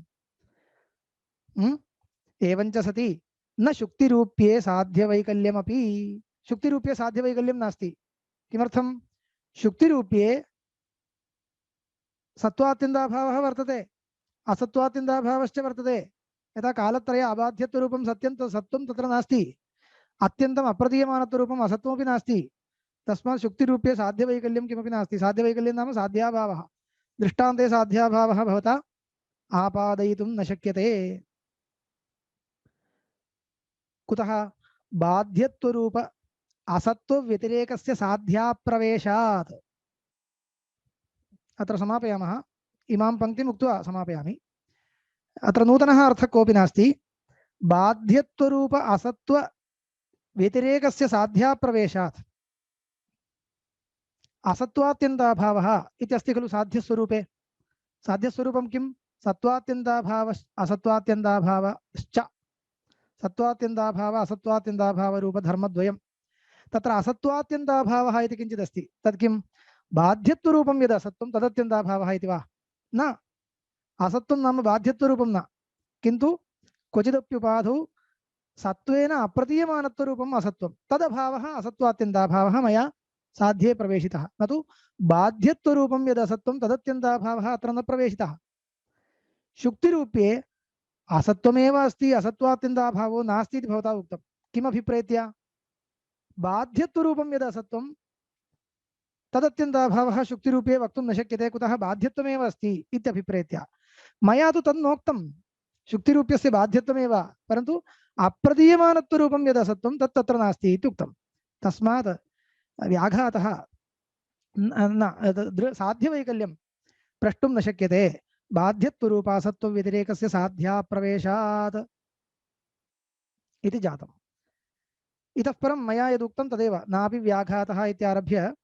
एवञ्च सति न शुक्तिरूप्ये साध्यवैकल्यमपि। शुक्तिरूप्ये साध्यवैकल्यं नास्ति। किमर्थं? शुक्तिरूप्ये सत्त्वात्यन्ताभावः वर्तते, असत्त्वात्यन्ताभावश्च वर्तते। यथा कालत्रय अबाध्यत्वरूपं सत्त्वं तत्र नास्ति, अत्यन्तम् अप्रतीयमानत्वरूपम् असत्त्वमपि नास्ति। तस्मात् शुक्तिरूप्ये साध्यवैकल्यं किमपि नास्ति। साध्यवैकल्यं नाम साध्याभावः। दृष्टान्ते साध्याभावः भवता आपादयितुं न शक्यते। कुतः? बाध्यत्वरूप असत्त्वव्यतिरेकस्य साध्याप्रवेशात्। अत्र समापयामः। इमां पङ्क्तिम् उक्त्वा समापयामि। अत्र नूतनः अर्थः कोऽपि नास्ति। बाध्यत्वरूप असत्त्वव्यतिरेकस्य साध्याप्रवेशात् असत्त्वात्यन्ताभावः इत्यस्ति खलु साध्यस्वरूपे। साध्यस्वरूपं किं? सत्त्वात्यन्ताभाव असत्त्वात्यन्ताभावश्च। सत्त्वात्यन्ताभाव असत्त्वात्यन्ताभावरूपधर्मद्वयं। तत्र असत्त्वात्यन्ताभावः इति किञ्चित् अस्ति। तत् किं? बाध्यत्वरूपं यद् असत्त्वं तदत्यन्ताभावः इति वा? न, असत्त्वं नाम बाध्यत्वरूपं न, किन्तु क्वचिदप्युपाधौ सत्त्वेन अप्रतीयमानत्वरूपम् असत्त्वं तदभावः असत्त्वात्यन्ताभावः मया साध्ये प्रवेशितः। न तु बाध्यत्वरूपं यद् असत्त्वं तदत्यन्ताभावः अत्र न प्रवेशितः। शुक्तिरूप्ये असत्त्वमेव अस्ति, असत्त्वात्यन्ताभावो नास्ति इति भवता उक्तं। किमभिप्रेत्य? बाध्यत्वरूपं यद् असत्त्वं तदत्यन्ताभावः शुक्तिरूपे वक्तुं न शक्यते। कुतः? बाध्यत्वमेव अस्ति इत्यभिप्रेत्य। मया तु तन्नोक्तं, शुक्तिरूप्यस्य बाध्यत्वमेव, परन्तु अप्रतीयमानत्वरूपं यद् असत्त्वं तत् तत्र नास्ति इत्युक्तं। तस्मात् व्याघातः साध्यवैकल्यं प्रष्टुं न शक्यते। बाध्यत्वरूपासत्त्वव्यतिरेकस्य साध्याप्रवेशात् इति जातम्। इतः परं मया यदुक्तं तदेव। नापि व्याघातः इत्यारभ्य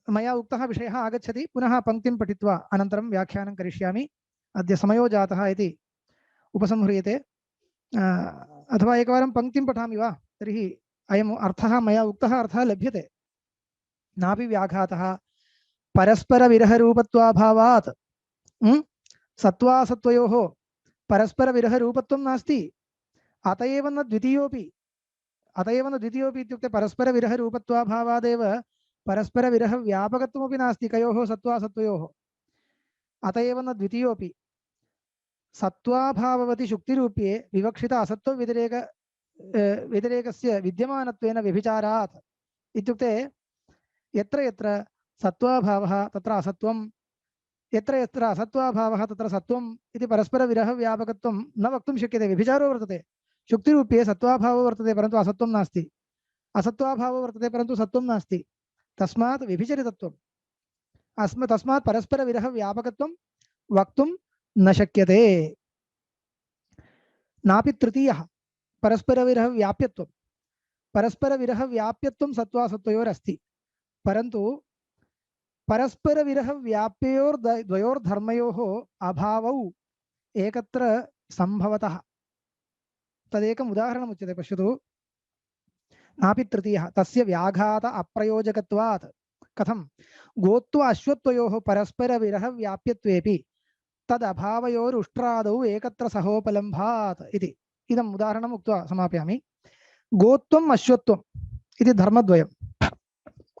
मया उक्तः विषयः आगच्छति। पुनः पङ्क्तिं पठित्वा अनन्तरं व्याख्यानं करिष्यामि। अद्य समयो जातः इति उपसंह्रियते। अथवा एकवारं पङ्क्तिं पठामि वा? तर्हि अयम् अर्थः, मया उक्तः अर्थः लभ्यते। नापि व्याघातः परस्परविरहरूपत्वाभावात्। सत्त्वासत्त्वयोः परस्परविरहरूपत्वं नास्ति। अत एव न द्वितीयोऽपि। इत्युक्ते परस्परविरहरूपत्वाभावादेव परस्परविरहव्यापकत्वमपि नास्ति कयोः? सत्त्वासत्त्वयोः। अत एव न द्वितीयोऽपि। सत्त्वाभाववति शुक्तिरूप्ये विवक्षित व्यतिरेकस्य विद्यमानत्वेन व्यभिचारात् इत्युक्ते यत्र यत्र सत्त्वाभावः तत्र असत्त्वं, यत्र यत्र असत्त्वाभावः तत्र सत्त्वम् इति परस्परविरहव्यापकत्वं न वक्तुं शक्यते। व्यभिचारो वर्तते। शुक्तिरूप्ये सत्त्वाभावो वर्तते परन्तु असत्त्वं नास्ति, असत्त्वाभावो वर्तते परन्तु सत्त्वं नास्ति। तस्मात् व्यभिचरितत्वम् तस्मात् परस्परविरहव्यापकत्वं वक्तुं न शक्यते। नापि तृतीयः परस्परविरहव्याप्यत्वं। परस्परविरहव्याप्यत्वं सत्त्वासत्त्वयोरस्ति। परन्तु परस्परविरहव्याप्ययोर्द्वयोर्धर्मयोः अभावौ एकत्र सम्भवतः। तदेकम् उदाहरणम् उच्यते, पश्यतु। नापि तृतीयः तस्य व्याघात अप्रयोजकत्वात्। कथं? गोत्व अश्वत्वयोः परस्परविरहव्याप्यत्वेपि तदभावयोरुष्ट्रादौ एकत्र सहोपलम्भात् इति। इदम् उदाहरणम् उक्त्वा समापयामि। गोत्वम् अश्वत्वम् इति धर्मद्वयम्।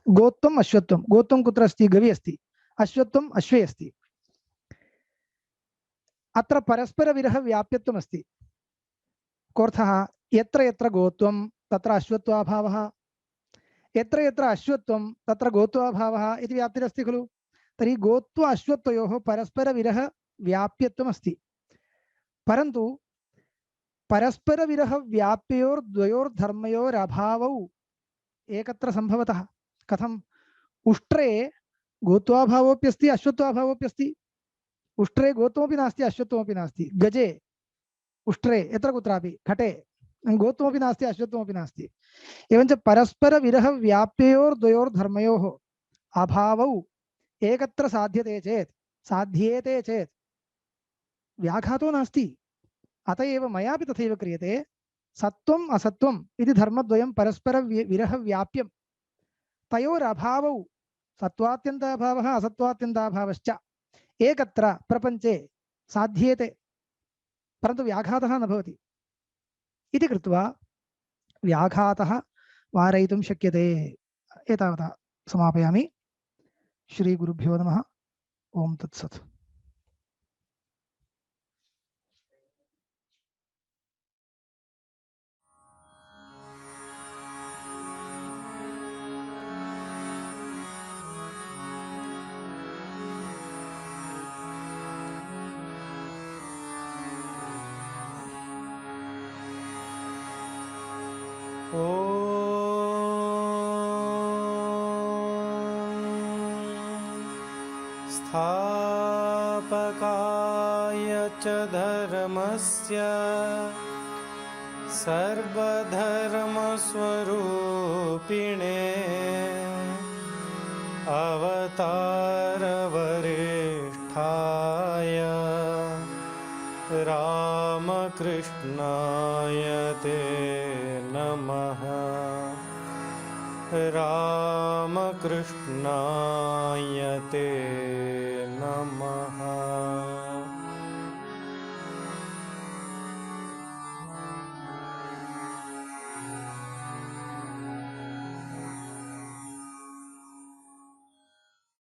गोत्वम् अश्वत्वम्। गोत्वं कुत्र अस्ति? गवि अस्ति। अश्वत्वम् अश्वे अस्ति। अत्र परस्परविरहव्याप्यत्वम् अस्ति। कोऽर्थः? यत्र यत्र गोत्वं तत्र अश्वत्वाभावः, यत्र यत्र अश्वत्वं तत्र गोत्वाभावः इति व्याप्तिरस्ति खलु। तर्हि गोत्व अश्वत्वयोः परस्परविरहव्याप्यत्वम् अस्ति, परन्तु परस्परविरहव्याप्ययोर्द्वयोर्धर्मयोरभावौ एकत्र सम्भवतः। कथम्? उष्ट्रे गोत्वाभावोऽप्यस्ति अश्वत्वाभावोऽप्यस्ति। उष्ट्रे गोत्वमपि नास्ति अश्वत्वमपि नास्ति। गजे उष्ट्रे यत्र कुत्रापि घटे गोत्वमपि नास्ति अश्वत्वमपि नास्ति। एवञ्च परस्परविरहव्याप्ययोर्द्वयोर्धर्मयोः अभावौ एकत्र साध्येते चेत् व्याघातो नास्ति। अत एव मयापि तथैव क्रियते। सत्त्वम् असत्त्वम् इति धर्मद्वयं परस्परविरहव्याप्यं। तयोरभावौ सत्त्वात्यन्ताभावः असत्त्वात्यन्ताभावश्च एकत्र प्रपञ्चे साध्येते, परन्तु व्याघातः न भवति इति कृत्वा व्याघातः वारयितुं शक्यते। एतावता समापयामि। श्रीगुरुभ्यो नमः। ओम तत्सत्।
स्थापकाय च धर्मस्य सर्वधर्मस्वरूपिणे अवतारवरिष्ठाय रामकृष्णाय ते नमः। रामकृष्णाय ते नमः।